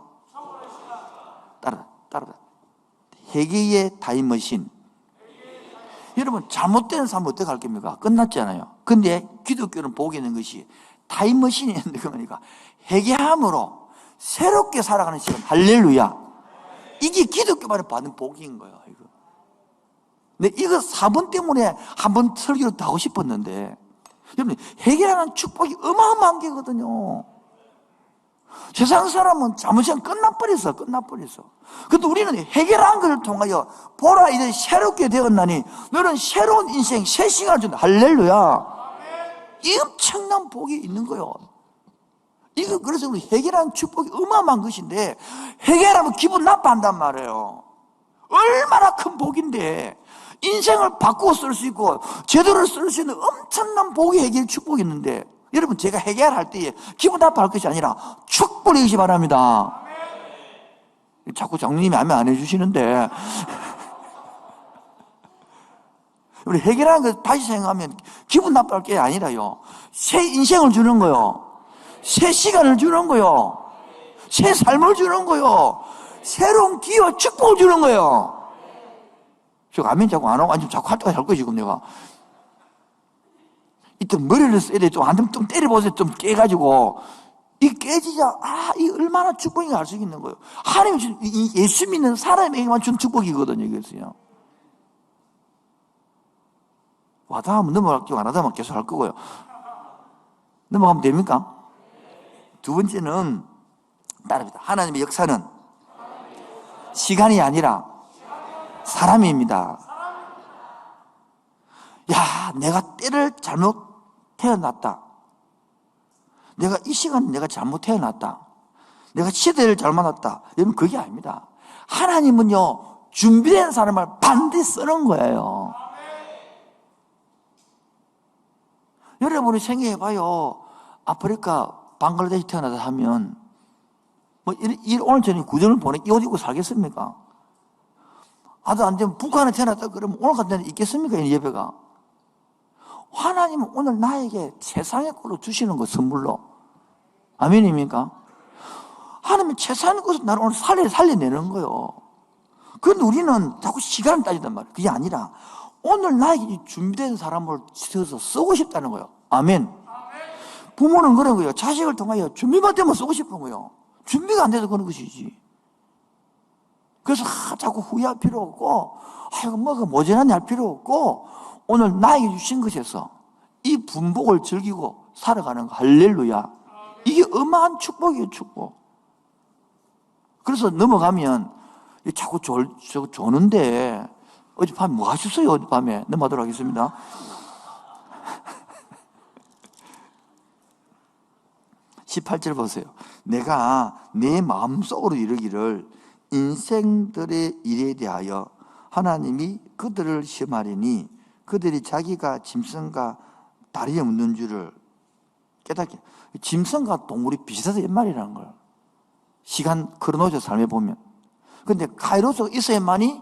따라. 회개의 타임머신. 여러분 잘못된 삶 어떻게 할 겁니까? 끝났잖아요. 근데 기독교는 보게 되는 것이 타임머신이 있는 거니까 회개함으로 새롭게 살아가는 시간. 할렐루야. 이게 기독교만이 받는 복인 거예요. 이거. 근데 이거 4번 때문에 한번 설교를 더 하고 싶었는데 여러분 회개라는 축복이 어마어마한 게거든요. 세상 사람은 잘못하면 끝나버렸어. 근데 우리는 회개라는 것을 통하여 보라 이제 새롭게 되었나니 너는 새로운 인생 새 시간을 준다. 할렐루야. 이 엄청난 복이 있는 거예요. 이거 그래서 우리 회개라는 축복이 어마어마한 것인데 회개라면 기분 나빠한단 말이에요. 얼마나 큰 복인데 인생을 바꾸어 쓸 수 있고 제대로 쓸 수 있는 엄청난 복이 회개의 축복이 있는데 여러분 제가 회개할 때에 기분 나빠할 것이 아니라 축복이시 바랍니다. 자꾸 장로님이 아멘 안 해주시는데 우리 회개라는 걸 다시 생각하면 기분 나빠할 게 아니라요 새 인생을 주는 거요, 새 시간을 주는 거요, 새 삶을 주는 거요, 새로운 기회와 축복을 주는 거예요. 저 아멘 자꾸 안 하고 자꾸 할 때가 할 거지 지금 내가 이때 머리를 써야 돼. 좀 때려보세요. 좀 깨가지고 이 깨지자 이 얼마나 축복인가 알 수 있는 거예요. 하나님 준 예수 믿는 사람에게만 준 축복이거든요. 이것이요. 와다 하면 넘어갈게요. 안 하다면 계속 할 거고요. 넘어가면 됩니까? 두 번째는 따릅니다. 하나님의 역사는 시간이 아니라 사람입니다. 야, 내가 때를 잘못 태어났다. 내가 이 시간에 내가 잘못 태어났다. 내가 시대를 잘못 왔다. 여러분 그게 아닙니다. 하나님은요 준비된 사람을 반드시 쓰는 거예요. 여러분이 생각해봐요. 아프리카 방글라데시 태어나다 하면 뭐 오늘 저녁에 구전을 보내 이 옷 입고 살겠습니까? 아도 안 되면 북한에 태어났다 그러면 오늘 같은 데는 있겠습니까? 이 예배가. 하나님은 오늘 나에게 세상의 꼴로 주시는 거 선물로. 아멘입니까? 하나님은 세상의 것을 나를 오늘 살려내는 거예요. 그런데 우리는 자꾸 시간을 따지단 말이에요. 그게 아니라 오늘 나에게 준비된 사람을 지어서 쓰고 싶다는 거예요. 아멘. 부모는 그런 거예요. 자식을 통하여 준비만 되면 쓰고 싶은 거예요. 준비가 안 돼서 그런 것이지. 그래서 자꾸 후회할 필요 없고 이거 뭐가 모자라냐 할 필요 없고 오늘 나에게 주신 것에서 이 분복을 즐기고 살아가는 거. 할렐루야. 이게 어마한 축복이에요. 축복. 그래서 넘어가면 자꾸 조는데 어젯밤에 뭐 하셨어요? 어젯밤에 넘어가도록 하겠습니다. (18절) 보세요. 내가 내 마음속으로 이르기를 인생들의 일에 대하여 하나님이 그들을 시험하리니 그들이 자기가 짐승과 다리 없는 줄을 깨닫게. 짐승과 동물이 비슷해서 옛말이라는 거예요. 시간 크로노저 삶에 보면. 근데 카이로스가 있어야만이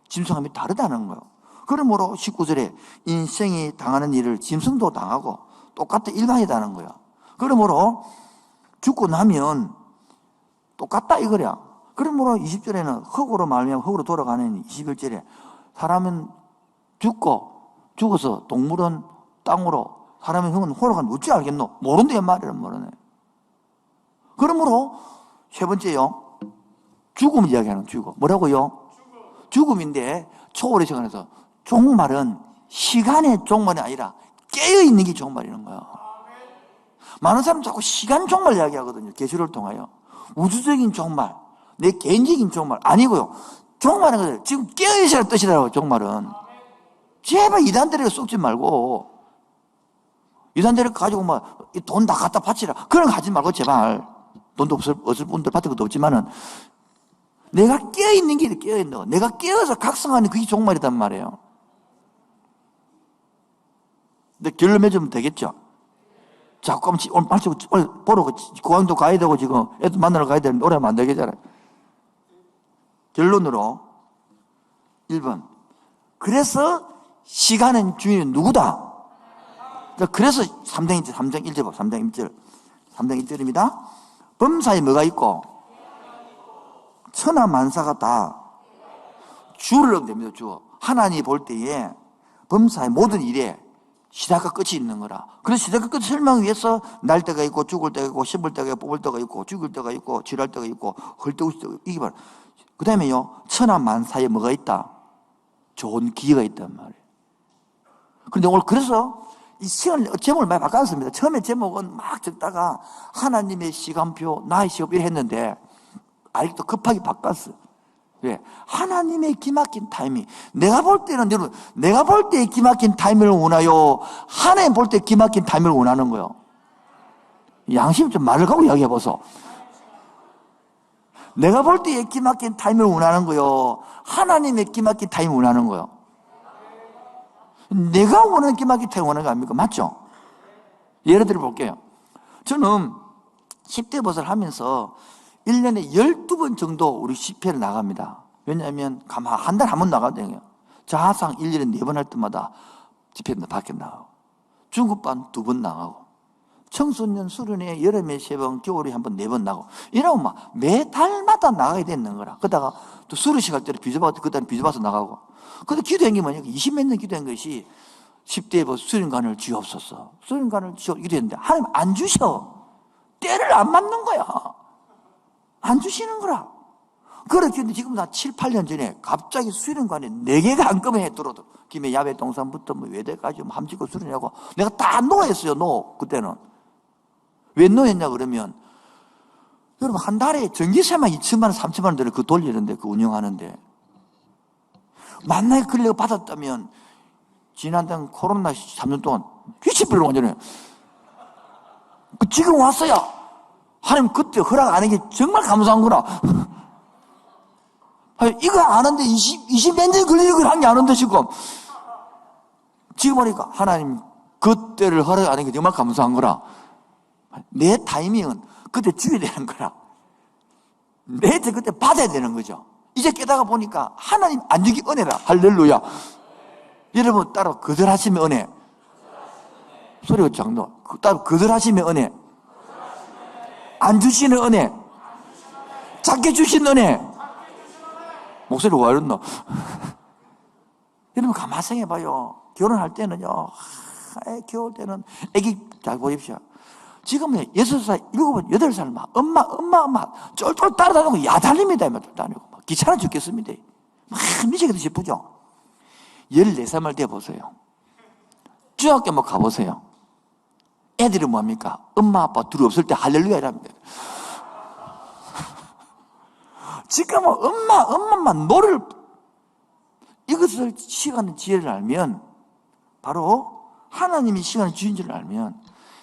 짐승함이 다르다는 거예요. 그러므로 19절에 인생이 당하는 일을 짐승도 당하고 똑같은 일반이다는 거야. 그러므로 죽고 나면 똑같다 이거야. 그러므로 20절에는 흙으로 말미암아 흙으로 돌아가는 21절에 사람은 죽어서 동물은 땅으로 사람의 흙은 홀로 가면 어찌 알겠노? 모른대 말이란 말이네. 그러므로 세 번째요. 죽음을 이야기하는 죽음. 뭐라고요? 죽음인데 초월의 시간에서 종말은 시간의 종말이 아니라 깨어있는 게 종말이라는 거야. 많은 사람은 자꾸 시간 종말 이야기하거든요. 계시를 통하여. 우주적인 종말, 내 개인적인 종말 아니고요. 종말은 거예요. 지금 깨어있으라는 뜻이라고 종말은. 제발 이단들에게 쏟지 말고 이단들을 가지고 돈 다 갖다 바치라. 그런 거 하지 말고 제발. 돈도 없을 분들 받을 것도 없지만은 내가 깨어있는 게 깨어있는 거. 내가 깨어서 각성하는 그게 종말이단 말이에요. 근데 결론 맺으면 되겠죠? 자꾸 오늘 빨리 보러 고항도 가야 되고 지금 애들 만나러 가야 되는데 오래 하면 안 되겠잖아요. 결론으로 1번. 그래서 시간은 주인은 누구다? 그래서 3장 1절 봐. 3장 1절입니다. 범사에 뭐가 있고 천하 만사가 다 주를 얻으면 됩니다. 주. 하나님이 볼 때에 범사의 모든 일에 시작과 끝이 있는 거라. 그래서 시작과 끝을 설명하기 위해서 날 때가 있고 죽을 때가 있고 심을 때가 있고 뽑을 때가 있고 죽을 때가 있고 지랄 때가 있고 헐떡을 때가 있고 이게 바로 그 다음에요. 천하 만사에 뭐가 있다? 좋은 기회가 있단 말이에요. 그런데 오늘 그래서 이 시간 제목을 많이 바꿨습니다. 처음에 제목은 막 적다가 하나님의 시간표, 나의 시간표 했는데 아직도 급하게 바꿨어. 왜? 하나님의 기막힌 타이밍. 내가 볼 때는 여러분, 내가 볼 때 기막힌 타이밍을 원하요? 하나님 볼 때 기막힌 타이밍을 원하는 거요? 양심 좀 말을 갖고 이야기해보소. 내가 볼 때 기막힌 타이밍을 원하는 거요? 하나님의 기막힌 타이밍을 원하는 거요? 내가 원하는 기막힌 타이밍을 원하는 거 아닙니까? 맞죠? 예를 들어 볼게요. 저는 10대 버스를 하면서 1년에 12번 정도 우리 집회를 나갑니다. 왜냐하면 한 달에 한 번 나가거든요. 자하상 1년에 4번 할 때마다 집회 밖에 나가고 중급반 2번 나가고 청소년 수련회 여름에 3번 겨울에 한 번 4번 나가고 이러면 막 매달마다 나가야 되는 거라. 그러다가 또 수료식 할 때는 비좁아서 그다음에 비좁아서 나가고 근데 기도한 게 뭐냐 20몇 년 기도한 것이 10대에 뭐 수련관을 주옵소서 수련관을 기도했는데 하나님 안 주셔. 때를 안 맞는 거야. 안 주시는 거라. 그렇게 지금 나 7, 8년 전에 갑자기 수련관에 4개가 한꺼번에 들어도 김해 야외 동산부터 뭐 외대까지 뭐 함지고 수련하고 내가 다 노했어요. 그때는. 왜 노했냐 그러면 여러분 한 달에 전기세만 2천만 원, 3천만 원 들어 그거 돌리는데 그 운영하는데 만나게 권력을 받았다면 지난달 코로나 3년 동안 휘치필로 완전히 지금 왔어요. 하나님 그때 허락 안 한 게 정말 감사한 거라. 이거 아는데 20몇 년 걸리는 걸 한 게 아는데 지금 보니까 하나님 그때를 허락 안 한 게 정말 감사한 거라. 내 타이밍은 그때 줘야 되는 거라. 내한테 그때 받아야 되는 거죠. 이제 깨다가 보니까 하나님 안 주기 은혜라. 할렐루야. 여러분 따로 거절하시면 은혜. 소리가 장도. 따로 거절하시면 은혜. 안 주시는 은혜. 작게 주신 은혜. 목소리가 왜 이랬노? 여러분 가만히 생각해봐요. 결혼할 때는요. 겨울 때는 애기 잘 보십시오. 지금은 6살, 7살, 8살 막 엄마 쫄쫄 따라다니고 야단립니다. 다니고 막 귀찮아 죽겠습니다. 막 미치겠다 싶으죠. 14살만 돼보세요. 중학교 뭐 가보세요. 애들이 뭐합니까? 엄마 아빠 둘이 없을 때 할렐루야 이랍니다. 지금은 엄마만 노를 이것을 시간의 지혜를 알면 바로 하나님이 시간을 주신 줄 알면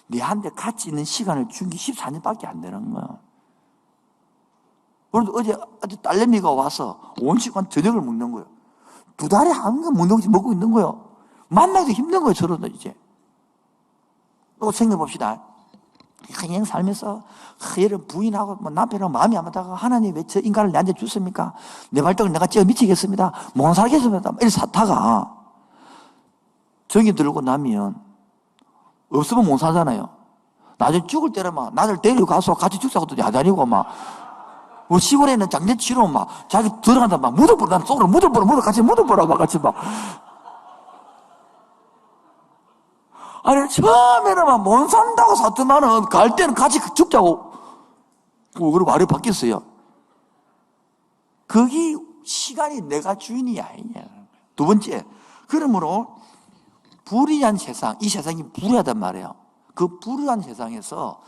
내한테 가치 있는 시간을 준 게 14년밖에 안 되는 거야. 그런데 어제 딸내미가 와서 온 시간 저녁을 먹는 거예요. 2달에 한 번 먹고 있는 거예요. 만나기도 힘든 거예요, 서로는 이제. 또 생각해봅시다. 그냥 살면서 이런 부인하고 뭐 남편하고 마음이 안 맞다가 하나님 왜 저 인간을 내한테 줬습니까? 내 발등을 내가 찌어 미치겠습니다. 못 살겠습니다. 이런 사타가 정이 들고 나면 없으면 못 살잖아요. 나중에 죽을 때는 막 나를 데려가서 같이 죽자고도 야단이고 막 우리 시골에는 장례치러 막 자기 들어간다 막 묻어버려. 난 속으로 묻어버려. 같이 묻어버려. 막 같이 막. 아니, 처음에는 막 못 산다고 샀더만은 갈 때는 같이 죽자고. 그리고 말이 바뀌었어요. 거기 시간이 내가 주인이 아니냐. 두 번째, 그러므로 불의한 세상, 이 세상이 불의하단 말이에요. 그 불의한 세상에서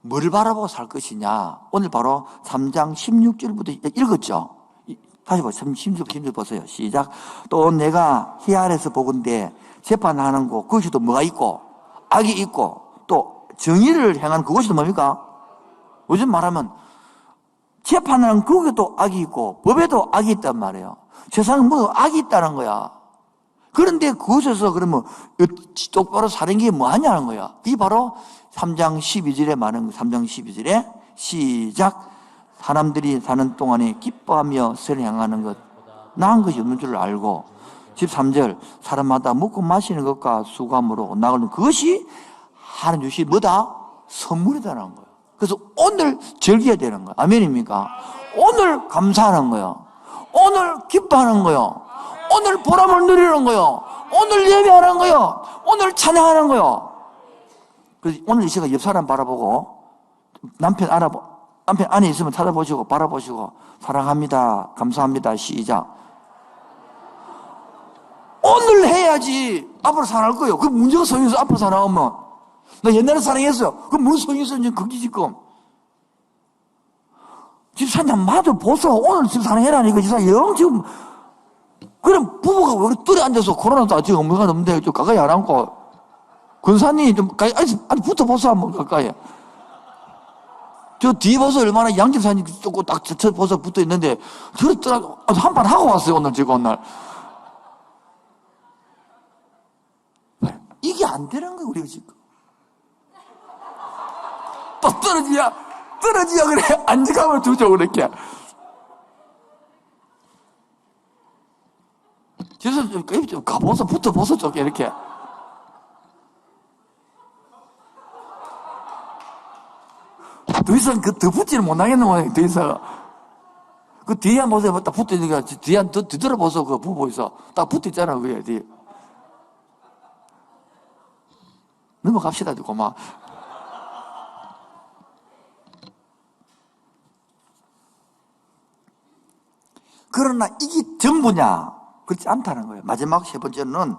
뭘 바라보고 살 것이냐. 오늘 바로 3장 16절부터 읽었죠. 다시 보세요. 16절 보세요. 시작. 또 내가 희 아래서 보건대 재판하는 곳, 그것이도 뭐가 있고, 악이 있고, 또 정의를 행하는 그것이 뭡니까? 요즘 말하면 재판하는 그것에도 악이 있고, 법에도 악이 있단 말이에요. 세상에 뭐 악이 있다는 거야. 그런데 그것에서 그러면 똑바로 사는 게 뭐 하냐는 거야. 이게 바로 3장 12절에 말하는 3장 12절에 시작. 사람들이 사는 동안에 기뻐하며 선을 향하는 것, 나은 것이 없는 줄 알고 13절 사람마다 먹고 마시는 것과 수감으로 나가는 그것이 하나님 주신 뭐다? 선물이다라는 거예요. 그래서 오늘 즐겨야 되는 거예요. 아멘입니까? 오늘 감사하는 거예요. 오늘 기뻐하는 거예요. 오늘 보람을 누리는 거예요. 오늘 예배하는 거예요. 오늘 찬양하는 거예요. 그래서 오늘 이 시간 옆 사람 바라보고 남편 안에 있으면 찾아보시고 바라보시고 사랑합니다. 감사합니다. 시작. 오늘 해야지 앞으로 사랑할 거예요. 그 문제가 소용있어. 앞으로 사랑하면 나 옛날에 사랑했어요. 그럼 무슨 소용이 있어? 이제 그게 지금 집사님 마저 보소. 오늘 지금 사랑해라니 그 집사 영 지금 그럼 부부가 왜 뚫에 앉아서 코로나도 아직 없는 건 없는데 좀 가까이 안 앉고 권사님 좀 가까이 아니 붙어보소 한번 가까이. 저 뒤에 보소 얼마나 양집사님 조금 딱 저 보소 붙어 있는데 저더라고 한 판 하고 왔어요 오늘 지금 오늘. 이게 안 되는 거예요 우리가 지금. 또 떨어지야 그래 안지감을 주죠 그렇게. 그래서 좀 가보소 붙어보소 좀 이렇게. 더 이상 더 붙지는 못하겠는 거예요. 더 이상 그 뒤에 한 보세요. 딱 붙어 있으니까 뒤에 한 뒤돌아보소. 그 부부 있어 딱 붙어 있잖아 그게 뒤에. 넘어갑시다 고마. 그러나 이게 전부냐? 그렇지 않다는 거예요. 마지막 세 번째는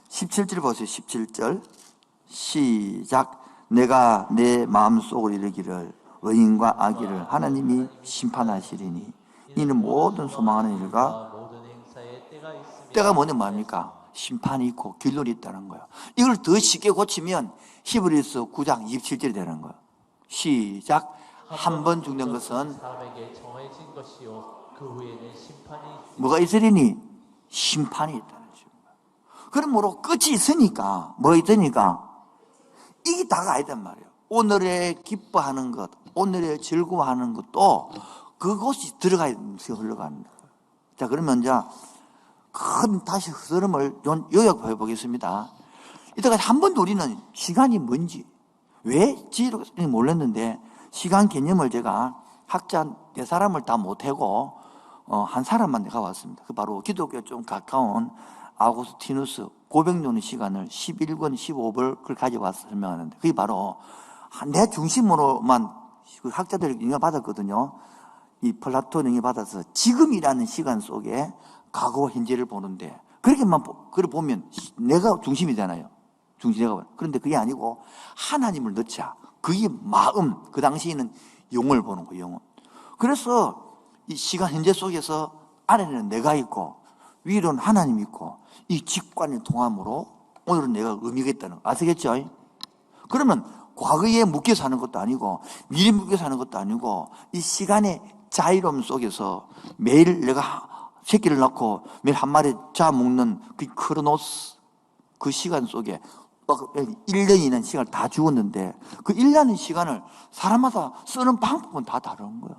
17절 보세요. 17절 시작. 내가 내 마음속으로 이르기를 의인과 악의를 하나님이 심판하시리니 이는 모든 소망하는 일과 때가 뭐냐 말입니까? 심판이 있고 결론이 있다는 거예요. 이걸 더 쉽게 고치면 히브리서 9장 27절이 되는 거예요. 시작. 한 번 죽는 것은 사람에게 정해진 것이요 그 후에는 심판이 뭐가 있으리니 심판이 있다는 거죠. 그러므로 끝이 있으니까 뭐 있으니까 이게 다가 아니단 말이에요. 오늘에 기뻐하는 것, 오늘에 즐거워하는 것도 그것이 들어가면서 흘러가는 거예요. 자, 그러면 이제 큰 다시 흐름을 요약해 보겠습니다. 이때까지 한 번도 우리는 시간이 뭔지 왜 지혜로 몰랐는데 시간 개념을 제가 학자 네 사람을 다 못하고 한 사람만 내가 왔습니다. 그 바로 기독교 좀 가까운 아우구스티누스 고백론의 시간을 11권 15벌 그걸 가져와서 설명하는데 그게 바로 내 중심으로만 그 학자들이 영향받았거든요. 이 플라톤 영향받아서 지금이라는 시간 속에 과거와 현재를 보는데 그렇게만 그걸 보면 내가 중심이잖아요. 중심내가. 그런데 그게 아니고 하나님을 넣자. 그게 마음, 그 당시에는 영을 보는 거예요. 영은. 그래서 이 시간 현재 속에서 아래는 내가 있고 위로는 하나님이 있고 이 직관의 통함으로 오늘은 내가 의미가 있다는 거 아시겠죠? 그러면 과거에 묶여 사는 것도 아니고 미래에 묶여 사는 것도 아니고 이 시간의 자유로움 속에서 매일 내가 새끼를 낳고 매일 한 마리 잡아먹는 그 크로노스 그 시간 속에 막 1년이라는 시간을 다 주었는데 그 1년의 시간을 사람마다 쓰는 방법은 다 다른 거야.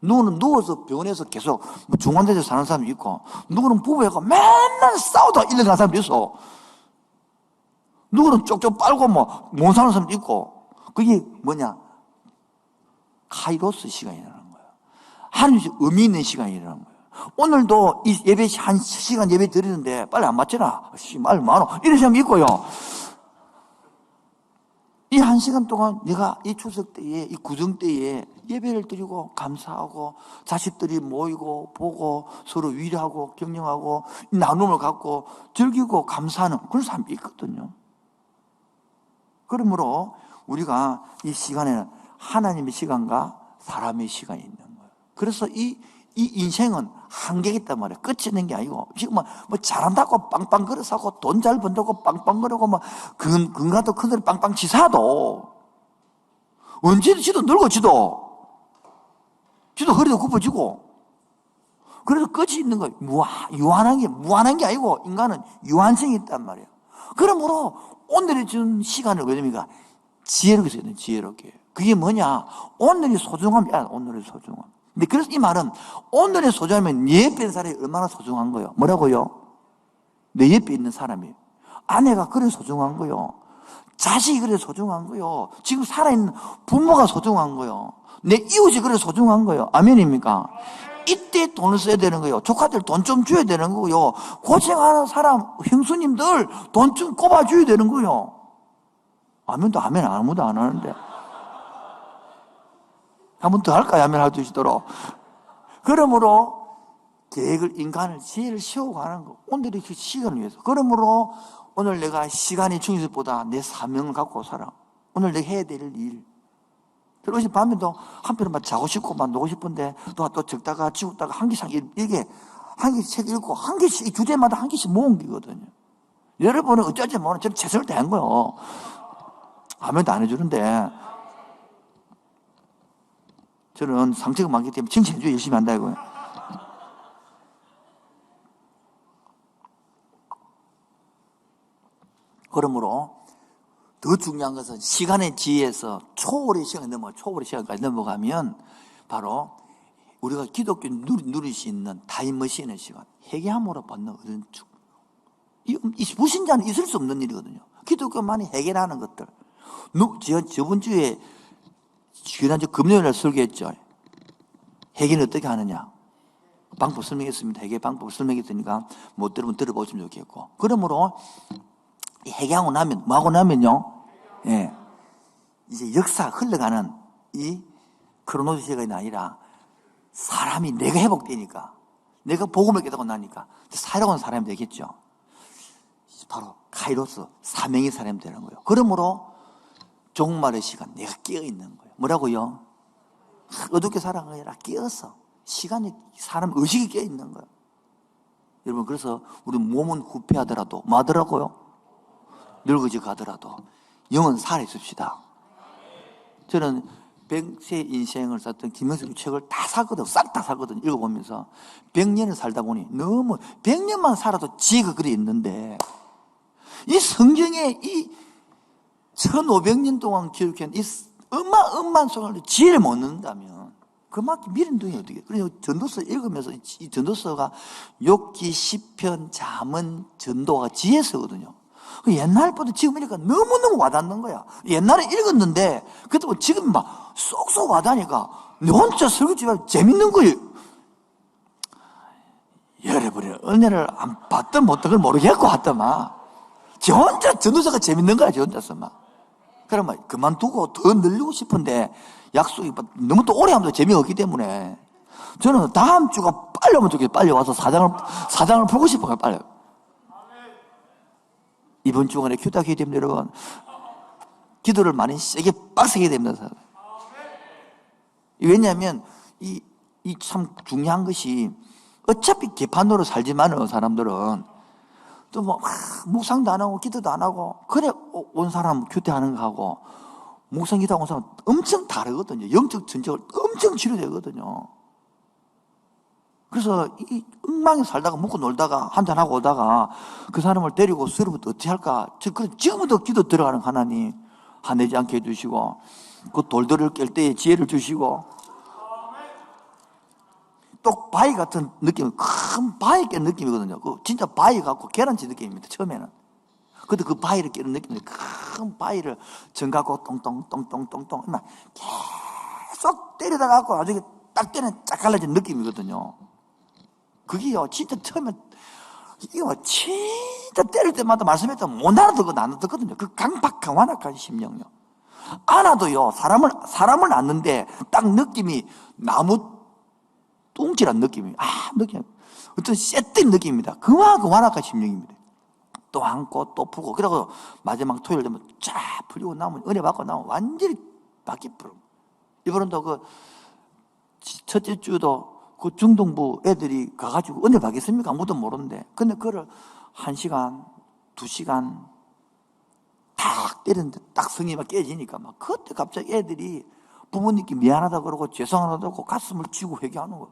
누구는 누워서 병원에서 계속 중환자실 사는 사람이 있고, 누구는 부부애가 맨날 싸우다 1년 간 사람도 있어. 누구는 쪽쪽 빨고 못 사는 사람도 있고. 그게 뭐냐? 카이로스 시간이라는 거야. 하나님이 의미 있는 시간이라는 거야. 오늘도 이 예배 한 시간 예배 드리는데 빨리 안 맞잖아. 말 많어. 이런 사람이 있고요. 이 한 시간 동안 내가 이 추석 때에, 이 구정 때에 예배를 드리고 감사하고 자식들이 모이고 보고 서로 위로하고 격려하고 나눔을 갖고 즐기고 감사하는 그런 사람이 있거든요. 그러므로 우리가 이 시간에는 하나님의 시간과 사람의 시간이 있는 거예요. 그래서 이 인생은 한계가 있단 말이에요. 끝이 있는 게 아니고, 지금 뭐 잘한다고 빵빵 걸어서고, 돈 잘 번다고 빵빵 거리고, 근가도 큰 소리 빵빵 치사도, 언제든 지도 늙어, 지도 허리도 굽어지고, 그래서 끝이 있는 거예요. 무한한 게 아니고, 인간은 유한성이 있단 말이에요. 그러므로, 오늘의 준 시간을 왜냐면, 지혜롭게 써야 돼요, 지혜롭게. 그게 뭐냐? 오늘이 소중함이야, 오늘의 소중함. 근데 그래서 이 말은 오늘의 소중함은 내 옆에 있는 사람이 얼마나 소중한 거예요. 뭐라고요? 내 옆에 있는 사람이. 아내가 그래 소중한 거요. 자식이 그래 소중한 거요. 지금 살아있는 부모가 소중한 거요. 내 이웃이 그래 소중한 거요. 아멘입니까? 이때 돈을 써야 되는 거요. 조카들 돈 좀 줘야 되는 거요. 고생하는 사람, 형수님들 돈 좀 꼽아줘야 되는 거요. 아멘도 아멘 아무도 안 하는데. 한 번 더 할까요? 아멘 할 수 있도록. 그러므로 계획을, 인간을, 지혜를 세워가는 거. 오늘의 그 시간을 위해서. 그러므로 오늘 내가 시간의 중요성보다 내 사명을 갖고 살아. 오늘 내가 해야 될 일. 그러고 밤에도 한편은 막 자고 싶고 막 놀고 싶은데 또 적다가 지웠다가 한 개씩 이게 한 개씩 책 읽고 한 개씩, 이 주제마다 한 개씩 모은 거거든요. 여러분은 어쩌지 모르는 저는 최선을 다한 거예요. 아멘도 안 해주는데. 저는 상처가 많기 때문에 칭찬해줘 열심히 한다 이거예요. 그러므로 더 중요한 것은 시간의 지혜에서 초월의 시간까지 넘어가면 바로 우리가 기독교 누릴 수 있는 타임머신의 시간, 회개함으로 받는 은축. 이 무신자는 있을 수 없는 일이거든요. 기독교만이 해결하는 것들. 저번 주에 지난주 금요일날 설교했죠. 해결은 어떻게 하느냐. 방법 설명했습니다. 해결 방법을 설명했으니까 못 들으면 들어보시면 좋겠고. 그러므로 해결하고 나면 뭐하고 나면요. 예. 이제 역사 흘러가는 이 크로노스 시간이 아니라 사람이 내가 회복되니까, 내가 복음을 깨닫고 나니까 살아온 사람이 되겠죠. 바로 카이로스, 사명의 사람이 되는 거예요. 그러므로 종말의 시간, 내가 깨어있는 거예요. 뭐라고요? 어둡게 살아간 게 아니라 깨어서 시간이, 사람 의식이 깨어있는 거예요. 여러분, 그래서 우리 몸은 후패하더라도 뭐 하더라고요? 늙어져 가더라도 영은 살아있읍시다. 저는 100세 인생을 썼던 김영석 책을 다 샀거든. 싹 다 샀거든. 읽어보면서 100년을 살다 보니 너무 100년만 살아도 지혜가 그리 있는데, 이 성경에 이 1500년 동안 기록한 이 어마어마한 성을 지혜를 못 넣는다면 그만큼 미련동이 어떻게. 그래서 전도서 읽으면서 이 전도서가 욥기, 시편, 잠언, 전도가 지혜서거든요. 옛날보다 지금 읽으니까 너무너무 와닿는 거야. 옛날에 읽었는데 그때 지금 막 쏙쏙 와닿으니까 내 혼자 설교지만 재밌는 거예요. 여러분의 은혜를 안 받든 못든 걸 모르겠고 하더만 제 혼자 전도서가 재밌는 거야. 제 혼자서 막. 그러면 그만두고 더 늘리고 싶은데 약속이 너무 또 오래 하면 재미가 없기 때문에 저는 다음 주가 빨리 오면 좋겠어요. 빨리 와서 사장을 보고 싶어요. 빨리. 이번 주간에 큐타 기회 됩니다, 여러분. 기도를 많이 세게 빡세게 됩니다. 왜냐하면 이 참 중요한 것이 어차피 개판으로 살지만은 사람들은 또 뭐 묵상도 안 하고 기도도 안 하고 그래 온 사람 큐티하는 거 하고 묵상 기도하고 온 사람 엄청 다르거든요. 영적 전쟁을 엄청 치료되거든요. 그래서 이 엉망에 살다가 먹고 놀다가 한잔하고 오다가 그 사람을 데리고 쓰러부터 어떻게 할까? 지금부터 기도 들어가는 하나님, 화내지 않게 해주시고, 그 돌들을 깰 때에 지혜를 주시고, 또 바위 같은 느낌, 큰 바위 깨는 느낌이거든요. 그 진짜 바위 같고 계란치 느낌입니다, 처음에는. 근데 그 바위를 깨는 느낌이 큰 바위를 정 갖고 똥똥똥똥똥똥 막 계속 때리다가 갖고 나중에 딱 때리면 쫙 갈라진 느낌이거든요. 그게요, 진짜 처음에, 이거 진짜 때릴 때마다 말씀했던 못 알아듣거든, 안 듣거든요. 그 강팍한 완악한 심령요. 안아도요, 사람을 낳는데 딱 느낌이 나무 뚱질한 느낌이, 느낌. 어떤 쎄뜬 느낌입니다. 그만큼 완악한 심령입니다. 또 안고 또 푸고, 그러고 마지막 토요일 되면 쫙 풀리고 나면, 은혜 받고 나면 완전히 바뀌어버려. 이번에도 그 첫째 주도 그 중동부 애들이 가가지고 은혜 받겠습니까? 아무도 모르는데. 근데 그걸 1시간, 2시간 딱 때렸는데 딱 성이 막 깨지니까 막 그때 갑자기 애들이 부모님께 미안하다 그러고 죄송하다 그러고 가슴을 쥐고 회개하는 거예요.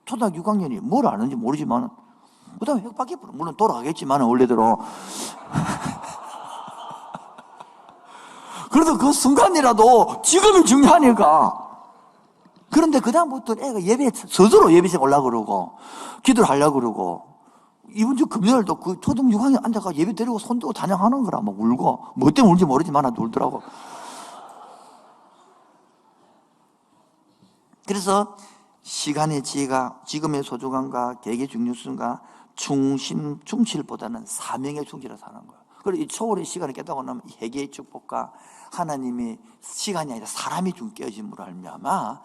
초등학교 6학년이 뭘 아는지 모르지만 그 다음에 핵 바뀌어버려. 물론 돌아가겠지만 원래대로. 그래도 그 순간이라도 지금이 중요하니까. 그런데 그다음부터 애가 스스로 예배실 올라가고 그러고, 기도를 하려고 그러고, 이번 주 금요일도 그 초등 6학년 앉아가 예배 드리고 손 들고 찬양하는 거라, 막 울고, 뭐 때문에 울지 모르지만 울더라고. 그래서 시간의 지혜가 지금의 소중함과 계획의 중요성과 충실보다는 사명의 충실을 사는 거예요. 그리고 이 초월의 시간을 깨닫고 나면 회개의 축복과 하나님의 시간이 아니라 사람이 준 깨어짐으로 알미암아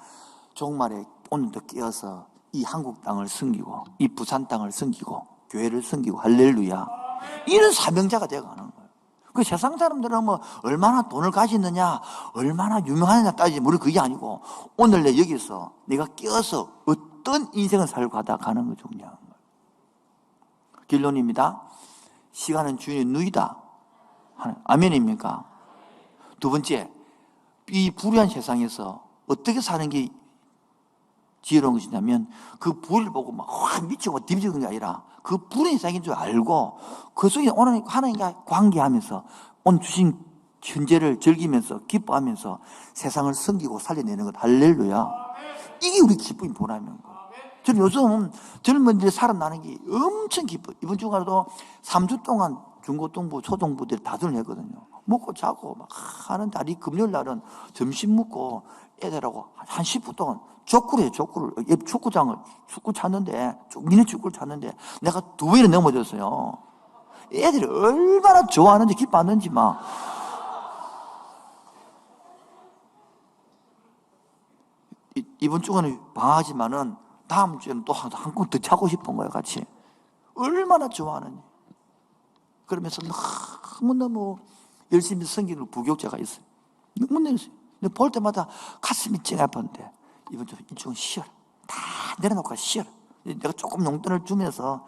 종말에 오늘도 깨어서 이 한국 땅을 섬기고 이 부산 땅을 섬기고 교회를 섬기고 할렐루야, 이런 사명자가 되어가는 거예요. 그 세상 사람들은 뭐 얼마나 돈을 가지느냐, 얼마나 유명하느냐 따지지, 우리 그게 아니고 오늘 내 여기서 내가 깨어서 어떤 인생을 살고 가는 거 중요한 거예요. 결론입니다. 시간은 주인의 누이다. 아멘입니까? 두 번째, 이 불의한 세상에서 어떻게 사는 게 지혜로운 것이냐면 그 불을 보고 막 확 미치고 뒤집는 게 아니라 그 불의 세상인 줄 알고 그 속에 오늘 하나님과 관계하면서 오늘 주신 현재를 즐기면서 기뻐하면서 세상을 섬기고 살려내는 것. 할렐루야. 이게 우리 기쁨이 보람인 거예요. 저는 요즘 젊은이들이 살아나는 게 엄청 기뻐요. 이번 주간에도 3주 동안 중고등부, 초등부들이 다들 했거든요. 먹고 자고 막 하는데, 이 금요일 날은 점심 먹고 애들하고 한 10분 동안 족구를 해요, 족구를. 축구장을, 축구 찾는데, 미니 축구를 찾는데, 내가 2번이나 넘어졌어요. 애들이 얼마나 좋아하는지, 기뻐하는지 막. 이번 주간에 방하지만은 다음 주에는 또 한 권 더 차고 싶은 거예요, 같이. 얼마나 좋아하는지. 그러면서 너무너무 열심히 섬기는 부교육자가 있어요. 너무너무 열심히. 근데 볼 때마다 가슴이 찡 아팠는데, 이번 주는 쉬어라. 다 내려놓고 쉬어라. 내가 조금 용돈을 주면서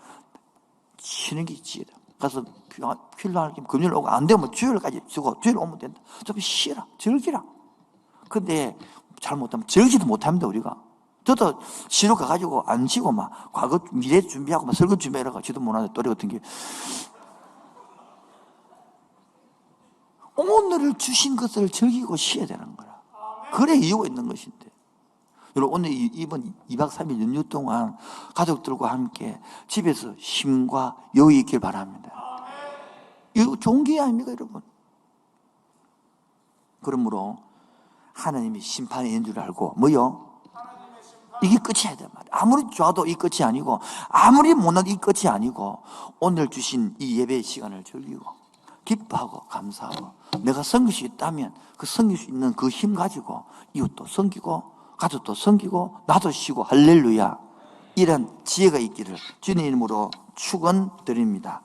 쉬는 게 지혜다. 가서 필요할 때 금요일 오고, 안 되면 주일까지 주고, 주일 오면 된다. 좀 쉬어라. 즐기라. 근데 잘못하면 즐기지도 못합니다, 우리가. 저도 시로 가가지고 안 쉬고 막 과거 미래 준비하고 막 설거 준비하라고 지도 못하는데 또래 같은 게. 오늘을 주신 것을 즐기고 쉬어야 되는 거라. 그래 이유가 있는 것인데. 여러분, 오늘 이번 2박 3일 연휴 동안 가족들과 함께 집에서 힘과 여유 있길 바랍니다. 이거 좋은 기회 아닙니까, 여러분? 그러므로 하나님이 심판의 연주를 알고, 뭐요? 이게 끝이 아니다 말이야. 아무리 좋아도 이 끝이 아니고, 아무리 못나도 이 끝이 아니고, 오늘 주신 이 예배의 시간을 즐기고 기뻐하고 감사하고, 내가 섬길 수 있다면 그 섬길 수 있는 그 힘 가지고 이웃도 섬기고 가족도 섬기고 나도 쉬고, 할렐루야, 이런 지혜가 있기를 주님 이름으로 축원드립니다.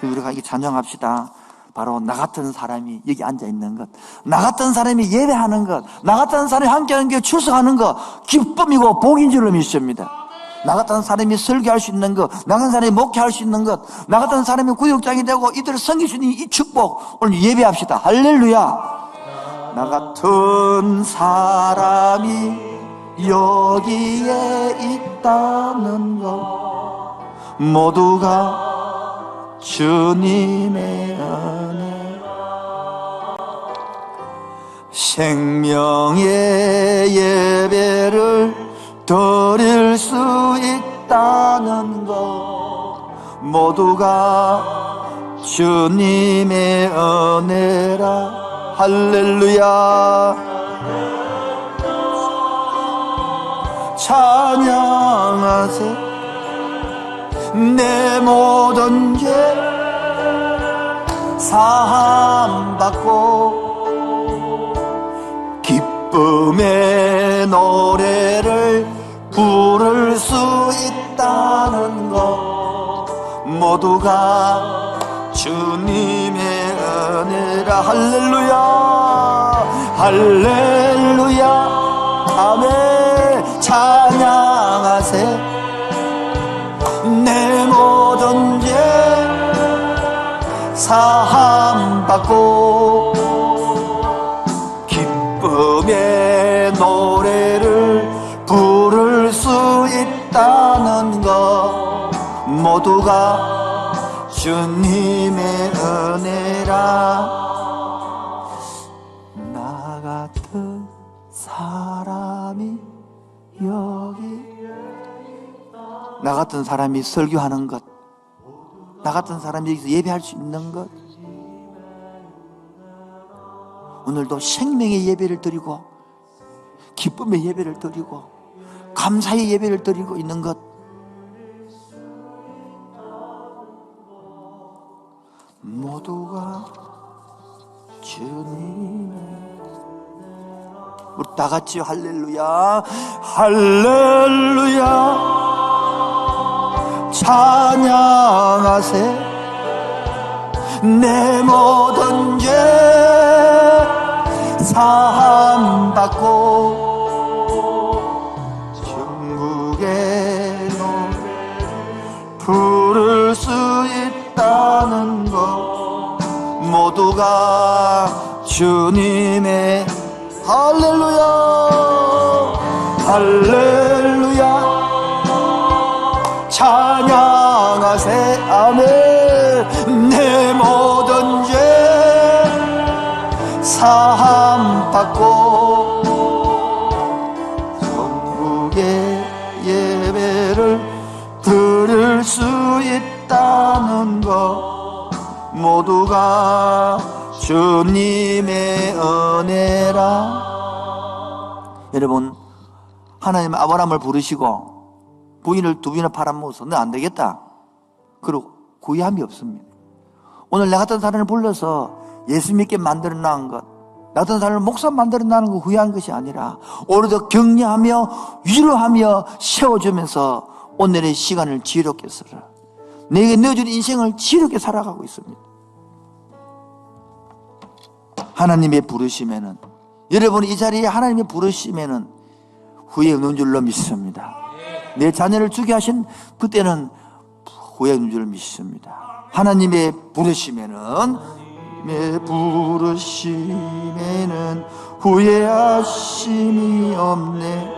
우리가 이게 찬양합시다. 바로 나 같은 사람이 여기 앉아 있는 것, 나 같은 사람이 예배하는 것, 나 같은 사람이 함께하는 게 출석하는 것, 기쁨이고 복인 줄로 믿습니다. 나 같은 사람이 설교할 수 있는 것, 나 같은 사람이 목회할 수 있는 것, 나 같은 사람이 구역장이 되고 이들을 섬길 수 있는 이 축복, 오늘 예배합시다. 할렐루야. 나 같은 사람이 여기에 있다는 것 모두가 주님의 은혜. 생명의 예배를 드릴 수 있다는 것 모두가 주님의 은혜라. 할렐루야. 찬양하세. 내 모든 죄 사함받고 기쁨의 노래를 부를 수 있다는 것 모두가 주님의 은혜라. 할렐루야. 할렐루야. 아멘. 찬양하세. 내 모든 죄 사함받고 기쁨의 노래를 부를 수 있다는 것 모두가 주님의 은혜라. 나 같은 사람이 여기, 나 같은 사람이 설교하는 것, 나 같은 사람이 여기서 예배할 수 있는 것, 오늘도 생명의 예배를 드리고 기쁨의 예배를 드리고 감사의 예배를 드리고 있는 것 모두가 주님의. 우리 다 같이 할렐루야. 할렐루야. 찬양하세. 내 모든 죄 사함받고 천국의 노래를 부를 수 있다는 것 모두가 주님의. 할렐루야. 할렐루야. 찬양하세. 아멘. 내 모든 죄 사함받고 천국의 예배를 드릴 수 있다는 것 모두가 주님의 은혜라. 여러분, 하나님 아브라함을 부르시고 부인을 두 번이나 팔아먹어서 너 안 되겠다 그리고 구애함이 없습니다. 오늘 나 같은 사람을 불러서 예수 믿게 만들어 놓은 것, 나 같은 사람을 목사 만들어 놓은 거 후회한 것이 아니라 오늘도 격려하며 위로하며 세워주면서 오늘의 시간을 지혜롭게 살아, 내게 내어준 인생을 지혜롭게 살아가고 있습니다. 하나님의 부르시면은, 여러분이 이 자리에 하나님의 부르시면은 후회 없는 줄로 믿습니다. 내 자녀를 주게 하신 그때는 후회 없는 줄로 믿습니다. 하나님의 부르시면은, 내 부르시면은 후회하심이 없네.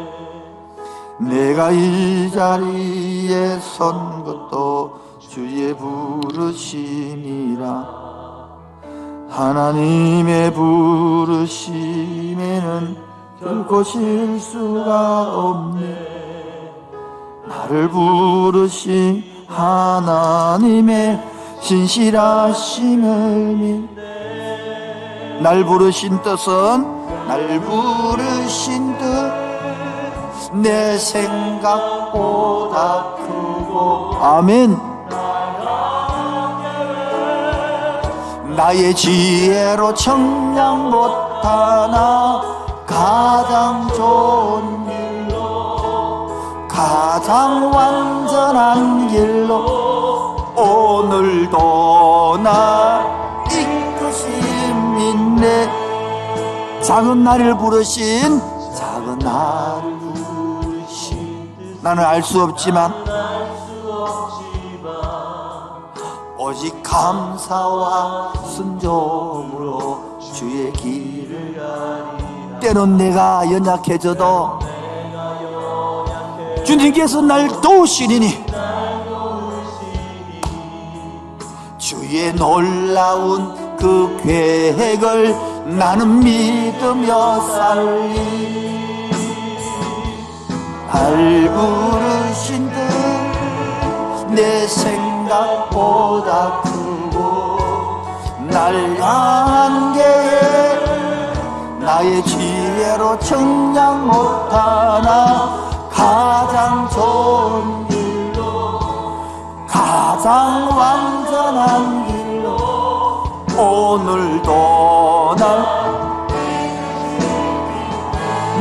내가 이 자리에 선 것도 주의 부르심이라. 하나님의 부르심에는 결코 실수가 없네. 나를 부르신 하나님의 신실하심을 믿네. 날 부르신 뜻은, 날 부르신 뜻 내 생각보다 크고, 아멘. 나의 지혜로 청량 못하나 가장 좋은 길로, 가장 완전한 길로 오늘도 나 이끄심 있네. 작은 나를 부르신, 작은 나를 부르신, 나는 알 수 없지만 오직 감사와 순종으로 주의 길을 가리라. 때론 내가 연약해져도 주님께서 날 도우시리니 주의 놀라운 그 계획을 나는 믿으며 살리. 날 부르신 듯 내 생각보다 크고 날 향한 계획 나의 지혜로 청량 못하나 가장 좋은 길로 가장 완전한 길로 오늘도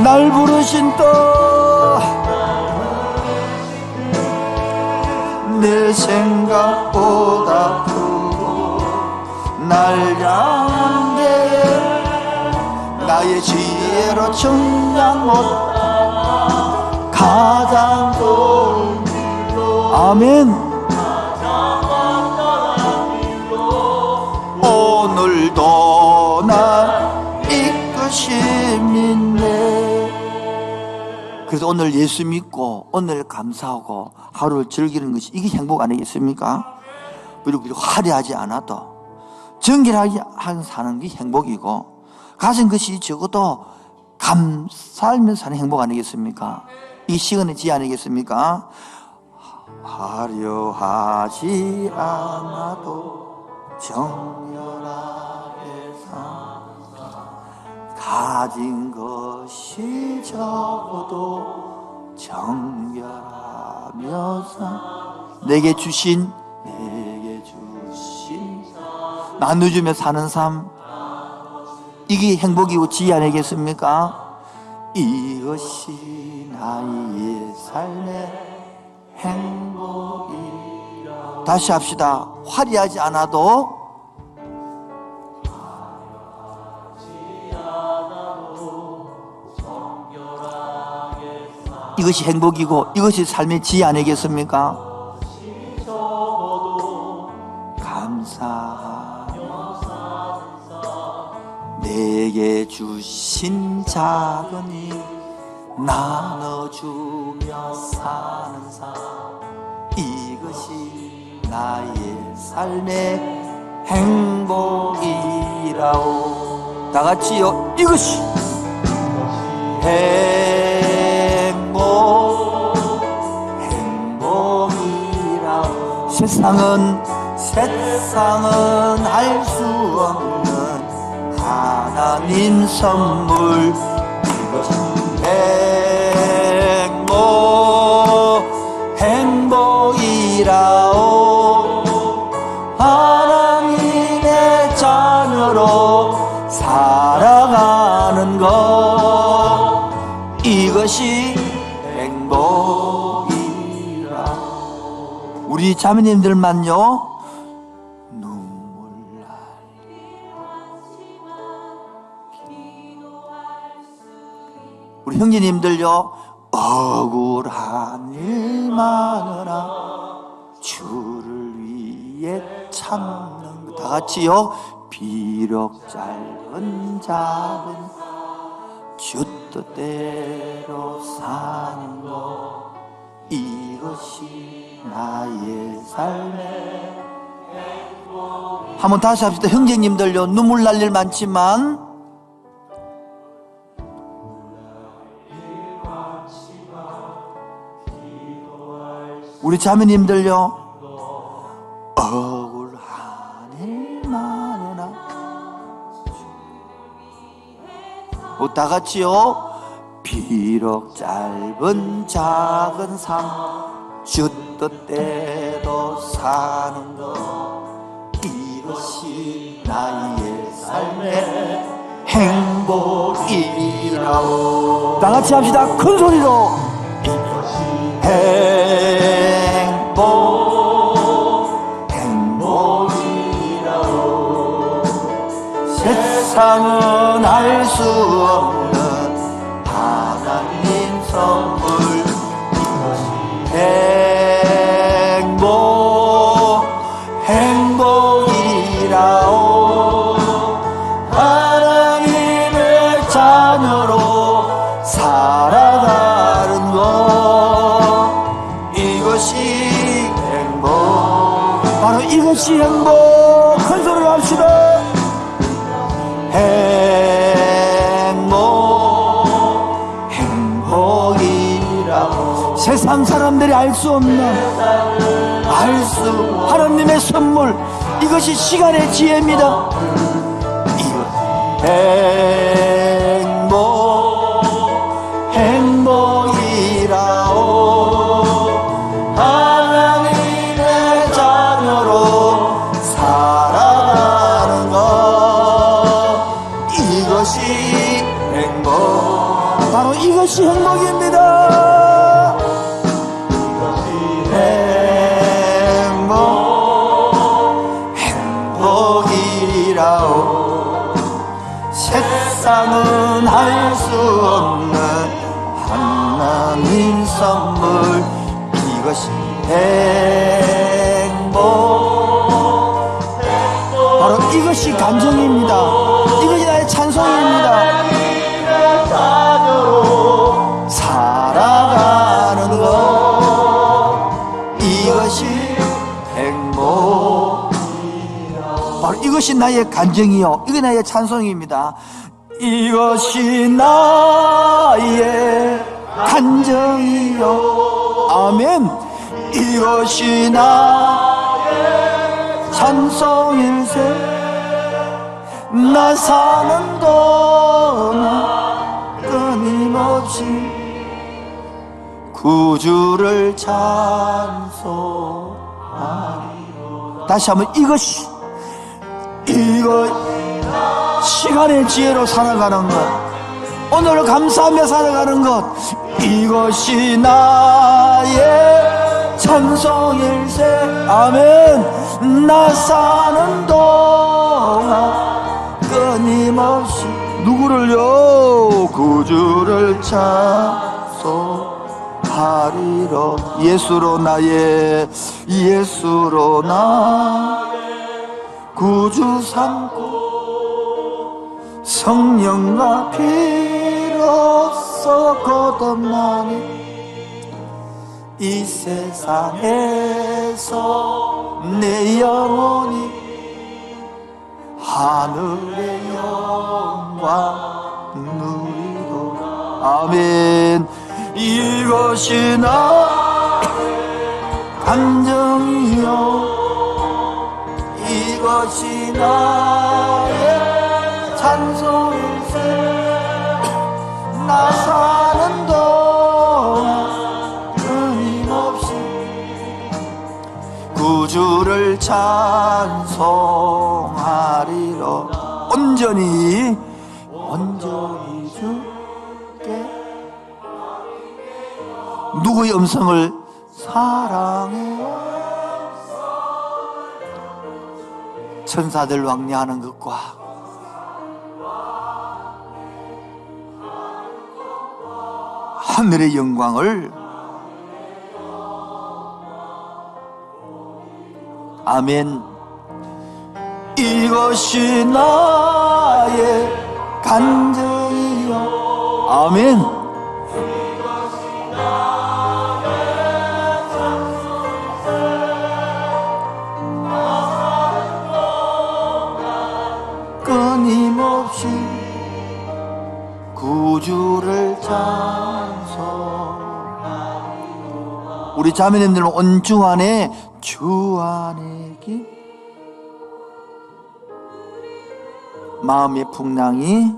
날 부르신 내 생각보다 크고 날 향한 게 나의 지혜로 청량 못한 가장 좋은 길로 아멘. 오늘도 날 이끄심이네. 그래서 오늘 예수 믿고 오늘 감사하고 하루를 즐기는 것이 이게 행복 아니겠습니까? 그리고 화려하지 않아도 정결하게 사는 게 행복이고 가진 것이 적어도 감사하면서 사는 행복 아니겠습니까? 이 시간의 지혜 아니겠습니까? 화려하지 않아도 정결하게 가진 것이 적어도 정결하며 내게 주신 나누주며 사는 삶 이게 행복이고 지혜 아니겠습니까? 이것이 나의 삶의 행복이라. 다시 합시다. 화려하지 않아도 이것이 행복이고 이것이 삶의 지혜 아니겠습니까? 감사하며 내게 주신 작은 일 나눠주며 사는 삶 이것이 나의 삶의 행복이라오. 다 같이요. 이것이 행복이라오. 세상은 할 수 없는 하나님 선물 이것이 행복이라오. 하나님의 자녀로 살아가는 것 이것이 행복이라오. 우리 자매님들만요 우리 형제님들요 억울한 일 많으나 주를 위해 참는 것 다 같이요. 비록 짧은 작은 주 뜻대로 사는 것 이것이 나의 삶의 행복. 한번 다시 합시다. 형제님들요 눈물 날 일 많지만 우리 자매님들요 억울한 일 많으나 다 같이요. 비록 짧은 작은 삶 주 뜻대로 사는 것 이것이 나의 삶의 행복이라오. 다 같이 합시다. 큰 소리로 행복이라오. 세상은 알 수 없는 하나님 선물 행복이라오. 하나님의 자녀로 살아가는 것 이것이 행복. 큰 소리로 합시다. 행복이라고 세상 사람들이 알 수 없는 하나님의 선물, 이것이 시간의 지혜입니다. 행복이라오 하나님의 자녀로 살아가는 것, 이것이 행복. 바로 이것이 행복입니다. 행복이라오 세상은 할 수 없는 하나님 선물, 이것이 행복. 바로 이것이 감정입니다. 이것이 나의 찬송입니다. 살아가는 것, 이것이 행복. 바로 이것이 나의 간증이요, 이게 나의 찬송입니다. 이것이 나의 간증이요, 아멘. 이것이 나의 찬송일세. 나 사는 동안 끊임없이 구주를 찬송하리로다. 다시 한번 이것이, 이거 시간의 지혜로 살아가는 것, 오늘 감사하며 살아가는 것, 이것이 나의 찬송일세. 아멘. 나 사는 동안 끊임없이 누구를요? 구주를 찬송하리로. 예수로 나의, 예수로 나 구주 삼고 성령과 피로써 거듭나니 이 세상에서 내 영혼이 하늘의 영광 누리도다. 아멘. 이것이 나 감정이요, 이것이 나의 찬송일세. 나 사는 동안 끊임없이 구주를 찬송하리로. 온전히 주께. 누구의 음성을? 사랑해. 천사들 왕래하는 것과 하늘의 영광을, 아멘. 이것이 나의 간증이요, 아멘. 끊임없이 구주를 찬송하리로다. 우리 자매님들은 온 주 안에, 주 안에 기 마음의 풍랑이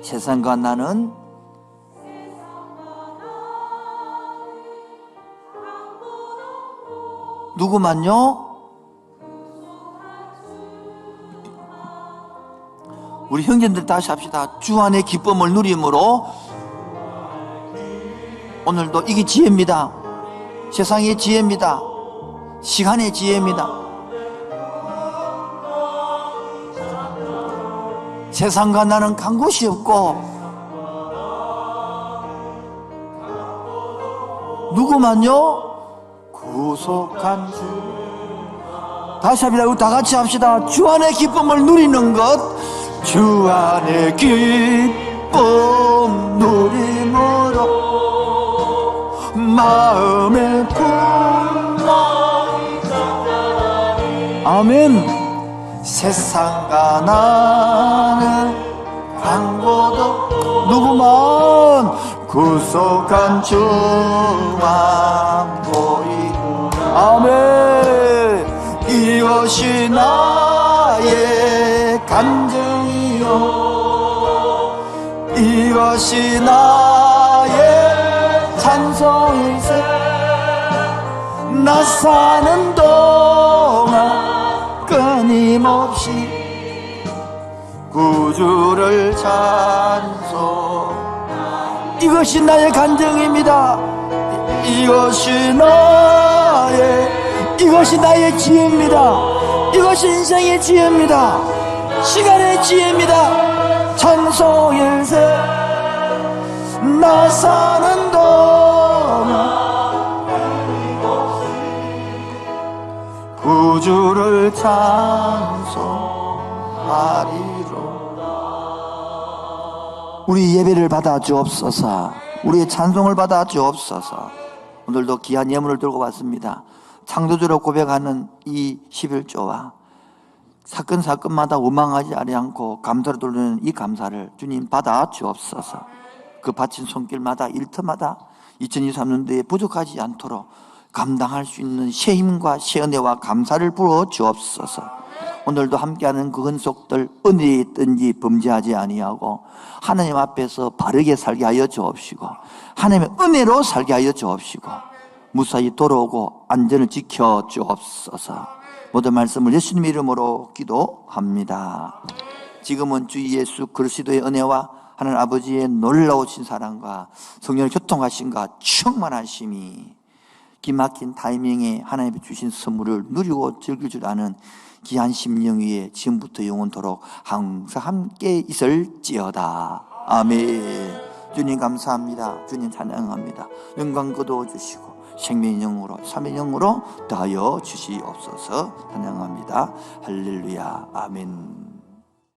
세상과 나는 누구만요? 우리 형제들 다시 합시다. 주 안의 기쁨을 누림으로. 오늘도 이게 지혜입니다. 세상의 지혜입니다. 시간의 지혜입니다. 세상과 나는 간 곳이 없고, 누구만요? 구속한 주. 다시 합니다. 우리 다 같이 합시다. 주 안의 기쁨을 누리는 것, 주 안의 기쁨 누림으로 마음에 풍성히 성장하니 아멘. 세상과 나는 광고도 누구만 구속한 주만 보이구나. 아멘. 이것이 나의 간증이요 이것이 나의 찬송일세. 나 사는 동안 끊임없이 구주를 찬송. 이것이 나의 간증입니다. 이것이 나의 지혜입니다. 이것이 인생의 지혜입니다. 시간의 지혜입니다. 찬송일세. 나 사는 동안 구주를 찬송하리로. 우리 예배를 받아 주옵소서. 우리의 찬송을 받아 주옵소서. 오늘도 귀한 예물을 들고 왔습니다. 창조주로 고백하는 이 11조와 사건마다 원망하지 않고 감사를 돌리는 이 감사를 주님 받아 주옵소서. 그 바친 손길마다 일터마다 2023년도에 부족하지 않도록 감당할 수 있는 새 힘과 새 은혜와 감사를 부어 주옵소서. 오늘도 함께하는 그 은속들 은혜에 있든지 범죄하지 아니하고 하나님 앞에서 바르게 살게 하여 주옵시고 하나님의 은혜로 살게 하여 주옵시고 무사히 돌아오고 안전을 지켜 주옵소서. 모든 말씀을 예수님의 이름으로 기도합니다. 지금은 주 예수 그리스도의 은혜와 하나님 아버지의 놀라우신 사랑과 성령의 교통하심과 충만하심이 기막힌 타이밍에 하나님이 주신 선물을 누리고 즐길 줄 아는 귀한 심령 위에 지금부터 영원토록 항상 함께 있을지어다. 아멘. 주님 감사합니다. 주님 찬양합니다. 영광 거두어 주시고 생명의 영으로 삼의 영으로 더하여 주시옵소서. 찬양합니다. 할렐루야. 아멘.